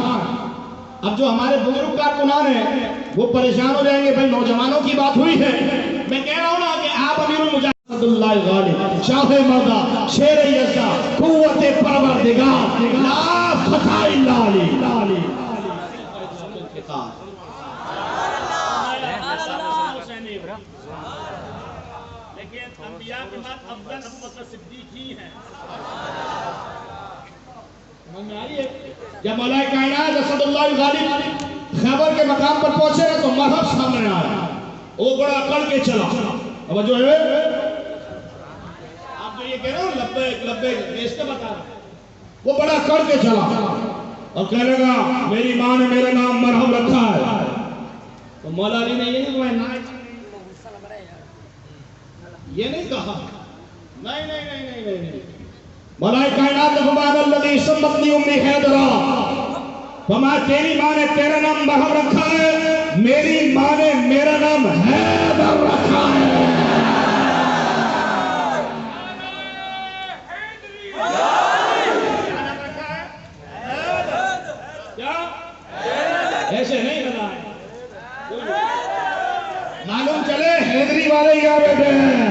اب جو ہمارے بزرگ کارکنان ہیں وہ پریشان ہو جائیں گے، بھائی نوجوانوں کی بات ہوئی ہے۔ میں کہہ رہا ہوں نا کہ آپ امیر المجاہدین اللہ غالب شاہ مردہ شیر یزدہ قوت پروردگار لا فتح الا علی۔ لیکن انبیاء کے بعد افضل ابو بکر صدیق ہی ہیں۔ جب مولا کائنات اسد اللہ غالب خیبر کے مقام پر پہنچے نا تو مرحب سامنے آیا، وہ بڑا کڑ کے چلا۔ اب جو ہے آپ جو یہ کہہ رہے ہو لبیک لبیک اس کا بتا رہا، وہ بڑا کڑ کے چلا اور کہنے لگا میری ماں نے میرا نام مرحب رکھا ہے۔ تو مولا علی نے یہ نہیں کہا، یہ نہیں کہا، نہیں نہیں نہیں نہیں نہیں۔ مولا کائنات نے فرمایا الذی سمتنی امی حیدرا، فرمایا تیری ماں نے تیرا نام مرحب رکھا ہے، میری ماں نے میرا نام حیدر رکھا ہے۔ ایسے نہیں بنا ہے، معلوم چلے حیدری والے ہی آ بیٹھے ہیں۔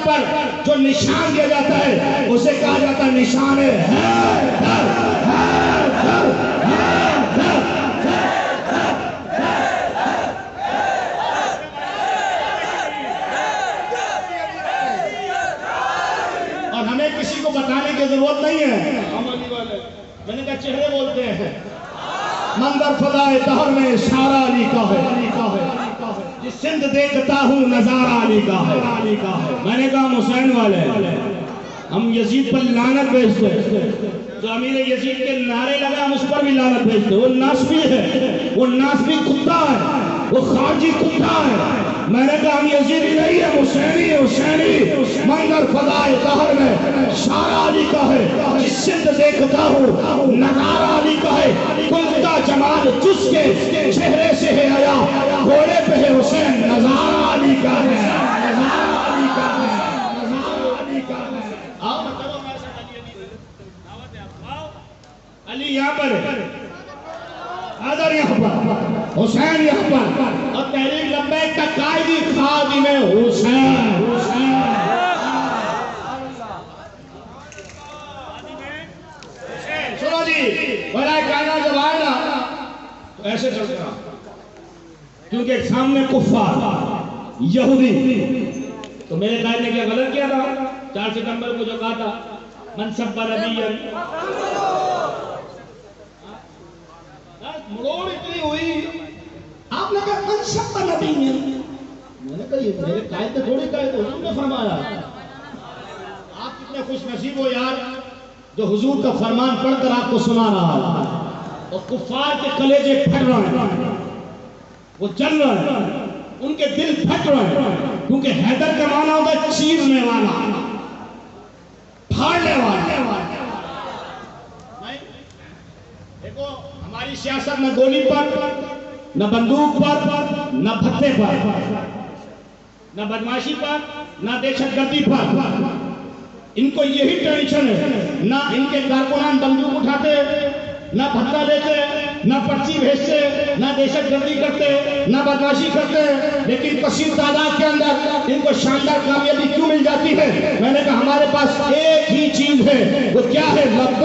پر جو نشان دیا جاتا ہے اسے کہا جاتا ہے نشان اور ہمیں کسی کو بتانے کی ضرورت نہیں ہے، میں نے کہا چہرے بولتے ہیں۔ منظر فضائے دہر میں اشارہ علی کا ہے، جس سندھ دیکھتا ہوں نظارہ علی کا ہے۔ میں نے کہا حسین والے ہم یزید پر لعنت بھیجتے ہیں، جو امیر یزید کے نعرے لگا ہم اس پر بھی لعنت بھیجتے ہیں۔ وہ ناسبی ہے، وہ ناسبی کتا ہے، وہ خارجی کتا ہے۔ میں نے کہا ہم یزیدی نہیں ہے، حسینی حسینی۔ منظر فضائے دہر میں اشارہ علی کا ہے، جس سندھ دیکھتا ہوں نظارہ علی کا ہے۔ کلتا جمال جس کے چہرے سے ہے آیا، گھوڑے پہ ہے حسین نظارہ علی کا ہے، نظارہ علی کا ہے، نظارہ علی کا ہے۔ آؤ نا کرو میرے ساتھ علی علی دعوت ہے آپ آؤ۔ علی یہاں پر ہے، حیدر یہاں پر، حسین یہاں پر، اور تحریک لبیک کا قائدی خادم حسین۔ کیونکہ سامنے کفار یہودی. تو میرے قائد نے کیا غلط کیا تھا؟ 4 ستمبر کو جو کہا تھا من سب نبی مڑوڑ اتنی ہوئی. آپ نے کہا من سب نبی. میں نے کہا یہ میرے قائد نے تھوڑی کہا، تو حضور نے فرمایا. آپ کتنے خوش نصیب ہو یار جو حضور کا فرمان پڑھ کر آپ کو سنا رہا ہے. اور کفار کے کلیجے پھٹ رہے ہیں، وہ جل رہے ہیں، ان کے دل پھٹ رہے ہیں. کیونکہ حیدر کا معنی ہوتا ہے چیرنے والا، پھاڑنے والا. دیکھو ہماری سیاست نہ گولی پر، نہ بندوق پر، نہ بھتے پر، نہ بدماشی پر، نہ دہشت گردی پر. ان کو یہی ٹینشن ہے. نہ ان کے کارکنان بندوق اٹھاتے، نہ بھتہ لیتے، نہ پرچی بھیجتے، نہ دہشت گردی کرتے، نہ بدماشی کرتے. لیکن کثیر تعداد کے اندر ان کو شاندار کامیابی کیوں مل جاتی ہے؟ میں نے کہا ہمارے پاس ایک ہی چیز ہے، وہ کیا ہے؟ لبیک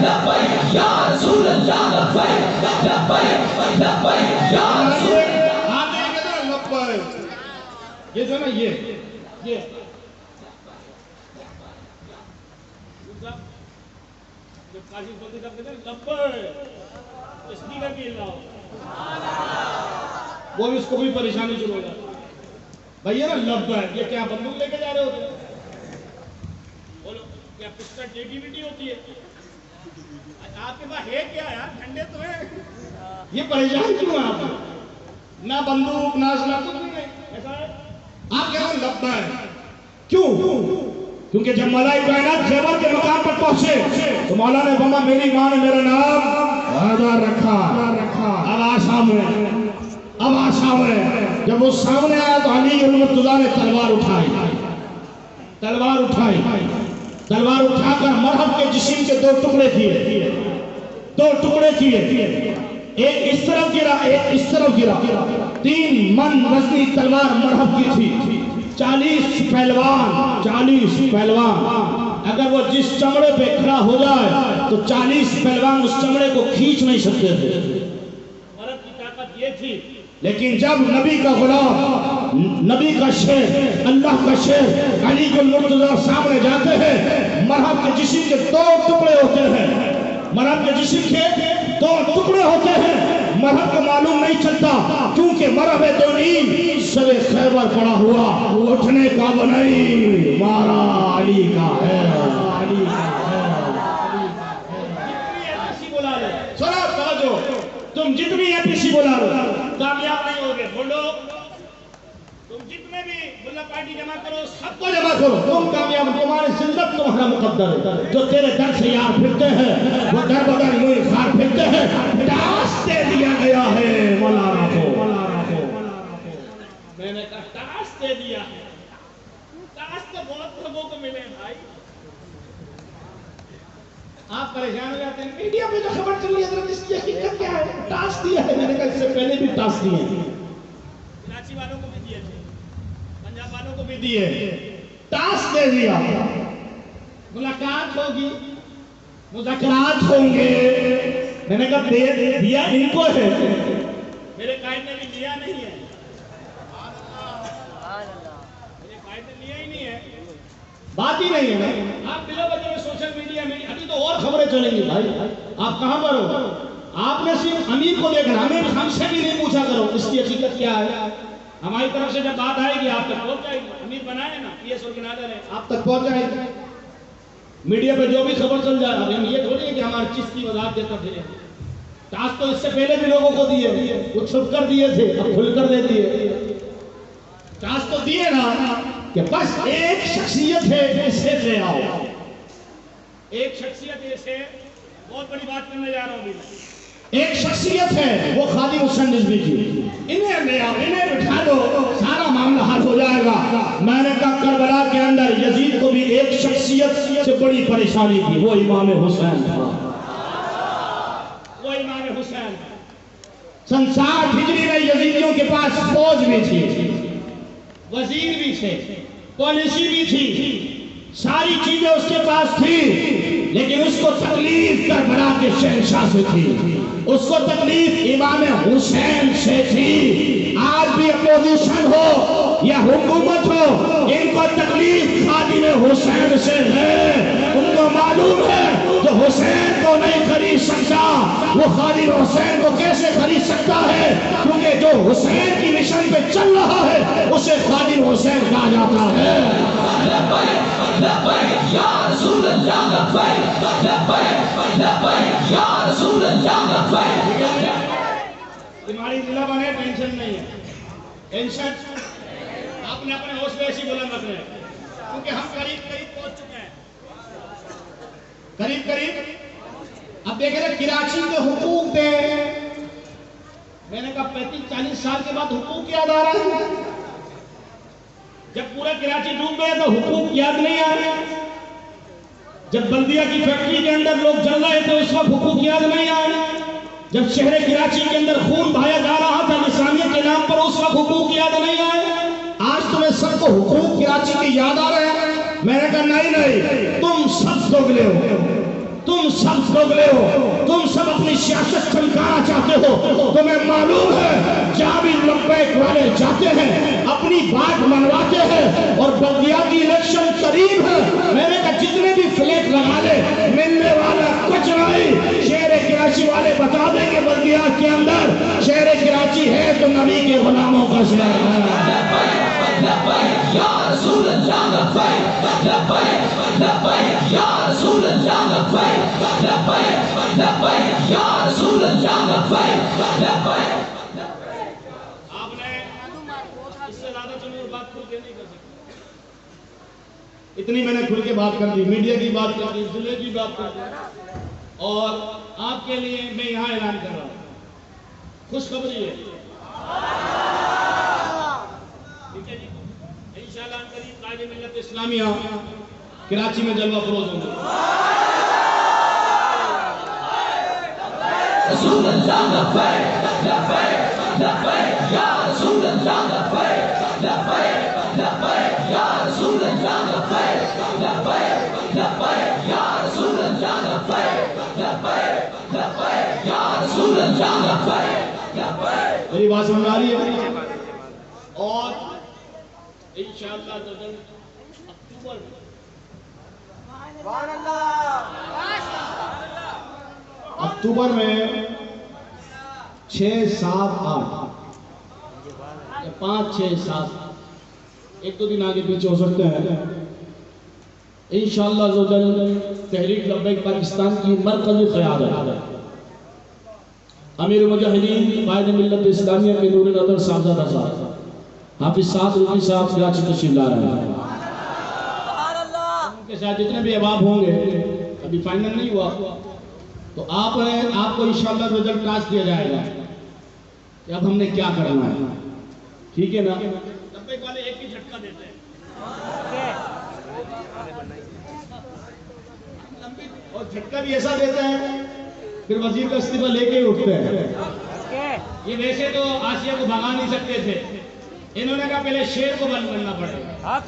لبیک یا رسول اللہ، لبیک لبیک لبیک یا رسول اللہ. آپ دیکھیں نا لبیک، یہ جو نا یہ وہ بھی اس کو بھی پریشانی شروع ہو جاتی. بھیا نا لبیک، یہ کیا بندوق لے کے جا رہے ہوتے؟ بولو کیا پسٹل ٹیٹیوٹی ہوتی ہے؟ آپ کے پاس ہے کیا یار؟ ٹھنڈے تو ہیں. یہ پریشان کیوں ہیں آپ؟ نہ بندوق نہ اسلحہ کچھ بھی نہیں. ایسا ہے آپ کہہ رہے ہیں لبیک. کیوں؟ کیونکہ جب مولا کائنات خیبر کے مقام پر پہنچے تو مولا نے فرمایا میری ماں نے میرا نام حیدر رکھا. اب سامنے جب وہ سامنے آیا تو علی المرتضیٰ نے تلوار اٹھا کر مرحب کے جسم کے 2 ٹکڑے کیے. ایک اس طرف گرا، ایک اس طرف گرا. 3 من وزنی تلوار مرحب کی تھی. 40 پہلوان اگر وہ جس چمڑے پہ کھڑا ہو جائے تو 40 پہلوان اس چمڑے کو کھینچ نہیں سکتے تھے. مرد کی طاقت یہ تھی. لیکن جب نبی کا غلام، نبی کا شیر، اللہ کا شیر علی المرتضیٰ سامنے جاتے ہیں، مرحب کے جسم کے 2 ٹکڑے ہوتے ہیں. مرحب کے جسم کے 2 ٹکڑے ہوتے ہیں. مرحب کو معلوم نہیں چلتا کیونکہ مرحب دونیم سر خیبر پڑا ہوا، اٹھنے کا وہ نہیں، مارا علی کا ہے. تم جتنی APC بلا لو کامیاب نہیں ہوگے. بولو تم جتنے بھی ملا پارٹی جمع کرو، سب کو جمع کرو، تم کامیاب. تمہاری زندگی تمہارا مقدر ہے. جو تیرے در سے یار پھرتے ہیں وہ در بدر موئی خار پھرتے ہیں. ٹاسک دے دیا گیا ہے مولانا کو. میں نے کہا ٹاسک دے دیا ہے. ٹاسک تو بہت لوگوں کو ملے بھائی. آپ پریشان ہو جاتے ہیں میڈیا پہ جو خبر چل رہی ہے اس کی حقیقت کیا ہے؟ ٹاسک دیا ہے. میں نے کہا اس سے پہلے بھی ٹاسک دیے ہیں، کراچی والوں کو بھی دیے تھے، پنجاب والوں کو بھی دیے. ٹاسک دے دیا، ملاقات ہوگی، مذاکرات ہوں گے. میں نے کہا دیا ان کو ہے، میرے قائد نے بھی لیا نہیں ہے. میرے قائد نے لیا ہی نہیں ہے. بات ہی نہیں ہے. آپ بلا وجہ سوشل میڈیا میں ابھی تو اور خبریں چلیں گی بھائی. آپ کہاں پر ہو؟ آپ نے صرف امیر کو دیکھنا، ہمیں ہم سے بھی نہیں پوچھا کرو اس کی حقیقت کیا ہے. ہماری طرف سے جب بات آئے گی آپ تک پہنچ جائے گی. امیر بنائے نا PS آرگنائزر ہے، آپ تک پہنچ جائے گی. میڈیا پہ جو بھی خبر چل جائے. اب ہم یہ تھوڑی ہے کہ ہماری چیز کی وضاحت دیتا پھرے. ٹاسک تو اس سے پہلے بھی لوگوں کو دیے، وہ چھپ کر دیے تھے، اب کھل کر دے دیے. ٹاسک تو دیے نا کہ بس ایک شخصیت ہے اسے لے آؤ. ایک شخصیت ایسے بہت بڑی بات کرنے جا رہا ہوں. ایک شخصیت ہے وہ خادم حسین رضوی کی. انہیں لے آؤ، انہیں بٹھا دو، سارا معاملہ حل ہو جائے گا. میں نے کہا کربلا کے اندر یزید کو بھی ایک شخصیت سے بڑی پریشانی تھی، وہ امام حسین تھا. وہ امام حسین سن 60 ہجری میں یزیدیوں کے پاس فوج بھی تھی، وزیر بھی تھے، پالیسی بھی تھی، ساری چیزیں اس کے پاس تھی. لیکن اس کو تکلیف کربلا کے شہنشاہ سے تھی. اس کو تکلیف امام حسین سے تھی۔ آج بھی اپوزیشن ہو یا حکومت ہو، ان کو تکلیف خادم حسین سے ہے۔ ان کو معلوم ہے جو حسین کو نہیں خرید سکتا وہ خادم حسین کو کیسے خرید سکتا ہے، کیونکہ جو حسین کی مشن پہ چل رہا ہے اسے خادم حسین کہا جاتا ہے۔ لبیک لبیک یا رسول اللہ، لبیک لبیک لبیک یا رسول اللہ، لبیک۔ تمہاری ضلع بنے ٹینشن نہیں ہے، ٹینشن آپ نے اپنے حوصلے ایسی بلند رکھنے ہیں، کیونکہ ہم قریب قریب پہنچ چکے ہیں، قریب قریب۔ اب دیکھ رہے کراچی کے حقوق دے، میں نے کہا 35-40 سال کے بعد حقوق یاد آ رہا ہے۔ جب پورا کراچی ڈوب گیا تو حقوق یاد نہیں آئے، جب بلدیہ کی فیکٹری کے اندر لوگ جل رہے تھے اس وقت حقوق یاد نہیں آئے، جب شہر کراچی کے اندر خون بہایا جا رہا تھا اسلامیت کے نام پر اس وقت حقوق یاد نہیں آئے۔ آج تمہیں سب کو حقوق کراچی کے یاد آ رہے ہیں۔ میں نے کہا نہیں، تم سب دوگلے ہو، تم سب دوگلے ہو، تم سب اپنی سیاست چمکانا چاہتے ہو۔ تمہیں معلوم ہے جہاں بھی لبیک والے جاتے ہیں اپنی بات منواتے ہیں، اور بلدیاتی الیکشن قریب ہے، میں نے کہا جتنے بھی فلیٹ لگا لے ملنے والا کچھ نہیں۔ شہر کراچی والے بتا دیں کہ بلدیات کے اندر شہر کراچی ہے تو نبی کے غلاموں کا شہر ہے۔ لبیک یا رسول اللہ، لبیک لبیک لبیک یا رسول اللہ، لبیک لبیک لبیک یا رسول اللہ، لبیک لبیک۔ آپ نے اس سے زیادہ چلو بات کھل کے نہیں کر سکتے، اتنی میں نے کھل کے بات کر دی، میڈیا کی بات کر دی، ضلع کی بات کر دی، اور آپ کے لیے میں یہاں اعلان کر رہا ہوں، خوشخبری ہے، ٹھیک ہے جی، انشاءاللہ قریب قائد ملت اسلامیہ کراچی میں جلوہ فروز ہوں گے۔ رسول اللہ، لبیک لبیک لبیک یا رسول اللہ، لبیک لبیک لبیک یا رسول اللہ، لبیک لبیک لبیک یا رسول اللہ، لبیک لبیک لبیک یا رسول اللہ، لبیک لبیک۔ میری بات سمجھ آ رہی ہے؟ اور انشاءاللہ اکتوبر میں، سبحان اللہ، اکتوبر میں 6، 7، 8 یا 5، 6، 7 ایک دو دن آگے پیچھے ہو سکتے ہیں، انشاءاللہ عزوجل تحریک لبیک پاکستان کی مرکزی قیادت امیر المجاہدین قائد ملت اسلامیہ کے نور نظر صاحبزادہ صاحب حافظ سعد رفیع صاحب کراچی تشریف لا رہے ہیں۔ ان کے ساتھ جتنے بھی احباب ہوں گے، ابھی فائنل نہیں ہوا، تو آپ کو انشاءاللہ عزوجل ٹاسک دیا جائے گا کہ اب ہم نے کیا کرنا ہے، ٹھیک ہے نا؟ لبیک والے ایک ہی جھٹکا دیتے ہیں اور جھٹکا بھی ایسا دیتا ہے پھر وزیر کا استعفیٰ لے کے ہی اٹھتے ہیں۔ یہ ویسے تو آسیہ کو بھگا نہیں سکتے تھے، انہوں نے کہا پہلے شیر کو بند کرنا پڑے گا،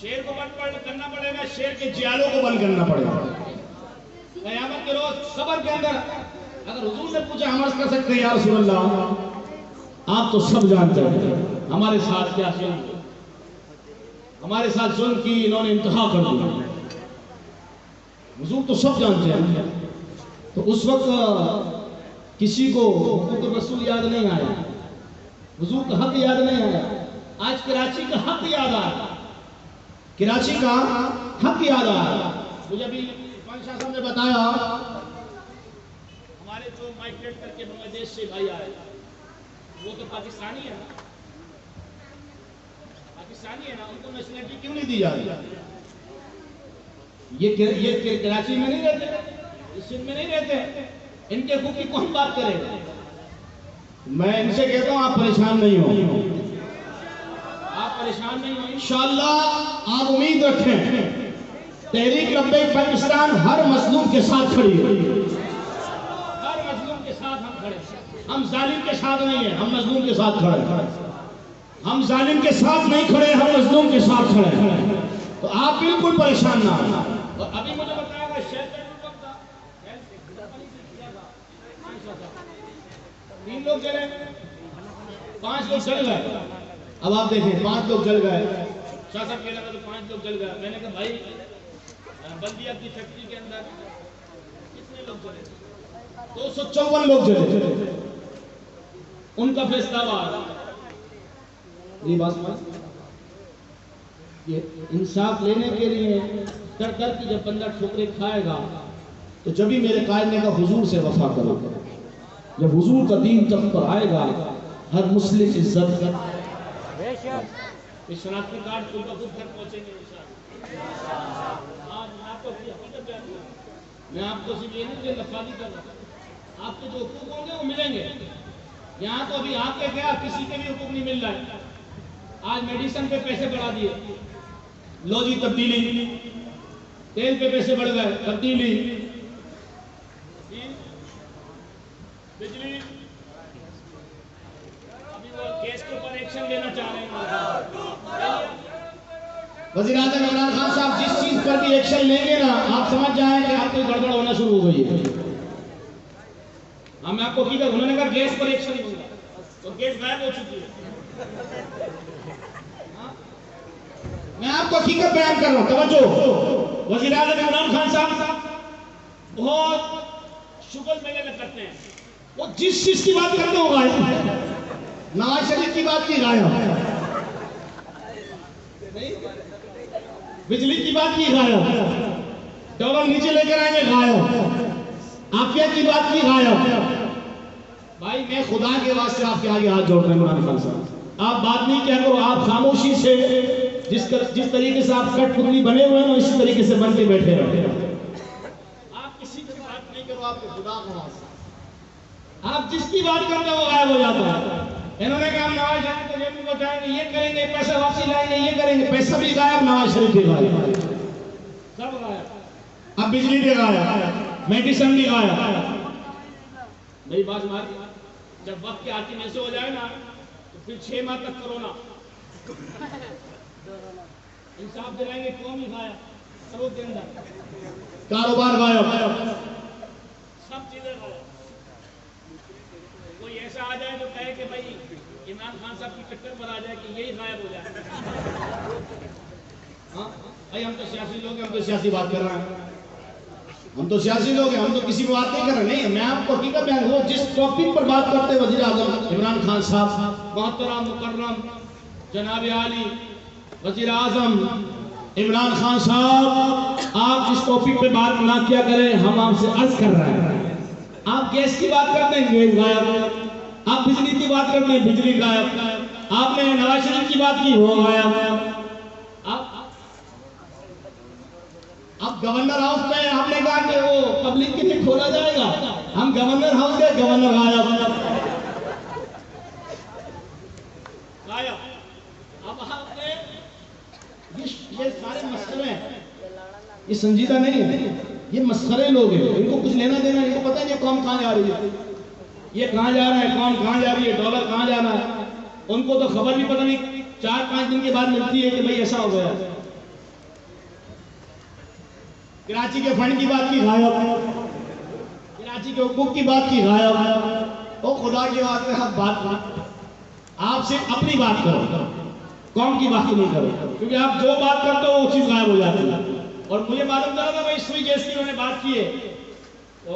شیر کو بند کرنا پڑے گا، شیر کے جیالوں کو بند کرنا پڑے گا۔ قیامت کے روز قبر کے اندر اگر حضور نے پوچھا ہم عرض کر سکتے ہیں یا رسول اللہ آپ تو سب جانتے ہیں ہمارے ساتھ کیا ظلم کیا، ہمارے ساتھ ظلم کی انہوں نے انتہا کر دیا، حضور تو سب جانتے ہیں۔ تو اس وقت کسی کو حقوق رسول یاد نہیں آیا، حضور کا حق یاد نہیں آیا۔ آج کراچی کا حق یاد آیا، کراچی کا حق یاد آیا۔ مجھے ابھی عرفان شاہ صاحب نے بتایا ہمارے جو مائگریٹ کر کے بنگلہ دیش سے بھائی آئے وہ تو پاکستانی ہے نا، پاکستانی ہے نا، ان کو نیشنلٹی کیوں نہیں دی جا رہی؟ یہ کراچی میں نہیں رہتے، اس سندھ میں نہیں رہتے، ان کے حقوق کی کون بات کرے؟ میں ان سے کہتا ہوں آپ پریشان نہیں ہو، آپ پریشان نہیں ہو، انشاءاللہ آپ امید رکھیں تحریک لبیک پاکستان ہر مظلوم کے ساتھ کھڑی ہے، ہر مظلوم کے ساتھ ہم کھڑے ہیں، ہم ظالم کے ساتھ نہیں ہیں، ہم مظلوم کے ساتھ کھڑے ہیں، ہم ظالم کے ساتھ نہیں کھڑے، ہم مظلوم کے ساتھ کھڑے ہیں، تو آپ بالکل پریشان نہ ہوں۔ اور ابھی مجھے بتایا گا شہر 3 لوگ جلے، 5 لوگ جل گئے. اب آپ دیکھیں 5 لوگ جل گئے. شاہ صاحب کہہ رہا تھا تو 5 لوگ جل گئے. میں نے کہا بھائی بلدیہ کی فیکٹری کے اندر کتنے لوگ جلے؟ 254 لوگ جلے. ان کا فیصلہ ہوا. یہ بات یہ انصاف لینے کے لیے در در کی جب بندہ ٹھوکریں کھائے گا تو جب ہی میرے قائد نے کہا حضور سے وفا کرو. جب حضور کا دین تخت پر آئے گا ہر مسلم عزت کر. اس شناختی کارڈ خود بخود گھر پہنچیں گے میں آپ کو صرف یہ نہیں کہ لفاظی کر رہا ہوں، آپ کے جو حقوق ہوں گے وہ ملیں گے. یہاں تو ابھی آپ کے کیا کسی کے بھی حقوق نہیں مل رہا ہے. آج میڈیسن پہ پیسے بڑھا دیے، لو جی تبدیلی. تیل پہ پیسے بڑھ گئے، تبدیلی. بجلی ابھی وہ گیس کے اوپر ایکشن لینا چاہ رہے ہیں. وزیر اعظم عمران خان صاحب جس چیز پر بھی ایکشن لیں گے نا آپ سمجھ جائیں کہ آپ کو گڑبڑ ہونا شروع ہو گئی ہے. میں آپ کو کی کہا انہوں نے کہا گیس پر ایکشن نہیں ہوگا تو گیس غائب ہو چکی ہے. میں آپ کو حقیقت بیان کر رہا ہوں، توجہ. وزیر اعظم عمران خان صاحب بہت شغل میلے میں کرتے ہیں. وہ جس چیز کی بات کرتے ہو غائب. نواز شریف کی بات کی غائب، بجلی کی بات کی غائب، ڈالر نیچے لے کر آئیں گے غائب، عافیت کی بات کی غائب. بھائی میں خدا کے واسطے آپ کے آگے ہاتھ جوڑ رہے ہیں عمران خان صاحب، آپ بات نہیں کیا کرو. آپ خاموشی سے جس طریقے سے آپ کٹ پتلی بنے ہوئے ہیں اسی طریقے سے بن کے بیٹھے رہے. آپ کسی کی بات نہیں کرو، آپ کے خدا کو واسطے آپ جس کی بات کرتے ہو وہ غائب ہو جاتا ہے. انہوں نے کہا نواز شریف کو جیب میں بچائیں گے، یہ کریں گے، پیسہ واپسی لائیں گے، یہ کریں گے. پیسہ بھی غائب، نواز شریف بھی غائب، سب غائب. اب بجلی بھی غائب، میڈیسن بھی غائب. میری بات مار، جب وقت کے آتی میں سے ہو جائے نا تو پھر 6 ماہ تک کرونا. انصاف دلائیں گے، قوم ہی غائب، سب کے اندر کاروبار غائب، سب چیزیں غائب. کوئی ایسا آ جائے تو کہے کہ بھائی عمران خان صاحب کی ٹکر پر آ جائے کہ یہی غائب ہو جائے. ہاں بھائی ہم تو سیاسی لوگ ہیں، ہم تو سیاسی بات کر رہے ہیں. ہم تو سیاسی لوگ ہیں، ہم تو کسی کو بات نہیں کر رہے. نہیں، میں آپ کو حقیقت بیان ہوں. جس ٹاپک پر بات کرتے وزیر اعظم عمران خان صاحب، محترم مکرم جناب عالی وزیر اعظم عمران خان صاحب، آپ جس ٹاپک پہ بات نہ کیا کریں ہم آپ سے عرض کر رہے ہیں. آپ گیس کی بات کرتے ہیں، گیس غائب. آپ بجلی کی بات کرتے ہیں، بجلی غائب. آپ نے نواز شریف کی بات کی، وہ غائب. اب گورنر ہاؤس میں ہم نے کہا کہ وہ پبلک کے لیے کھولا جائے گا، ہم گورنر ہاؤس گئے، گورنر غائب. اب آپ نے یہ سارے مسئلے ہیں، یہ سنجیدہ نہیں ہے، یہ مسخرے لوگ ہیں. ان کو کچھ لینا دینا، ان کو پتہ نہیں یہ قوم کہاں جا رہی ہے، یہ کہاں جا رہا ہے، قوم کہاں جا رہی ہے، ڈالر کہاں جا رہا ہے. ان کو تو خبر بھی پتہ نہیں 4-5 دن کے بعد ملتی ہے کہ بھئی ایسا ہو گیا. کراچی کے فنڈ کی بات کی غائب، کراچی کے حقوق کی بات کی غائب. او خدا کی بات میں آپ سے اپنی بات کرو، قوم کی بات نہیں کرو، کیونکہ آپ جو بات کرتے ہو وہ چیز غائب ہو جاتی ہے. اور مجھے معلوم چلا تھا بھائی سوئی گیس کی انہوں نے بات کی ہے، تو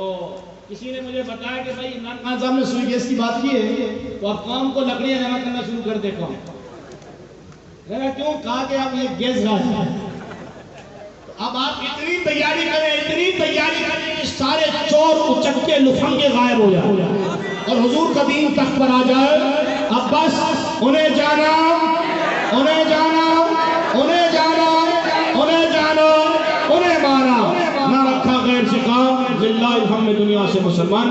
کسی نے مجھے بتایا کہ بھائی عمران خان صاحب نے سوئی گیس کی بات کی ہے تو اب قوم کو لکڑیاں جمع کرنا شروع کر دے. قوم میں نے کیوں کہا کہ آپ یہ گیس غائب ہے. اب آپ اتنی تیاری کریں کہ سارے چور اچکے لفنگے غائب ہو جائے اور حضور کا دین تخت پر آ جائے. اب بس انہیں جانا، انہیں جانا، انہیں جانا، انہیں جانا، انہیں مارا، نہ رکھا غیر سے کام. للہ ہم نے دنیا سے مسلمان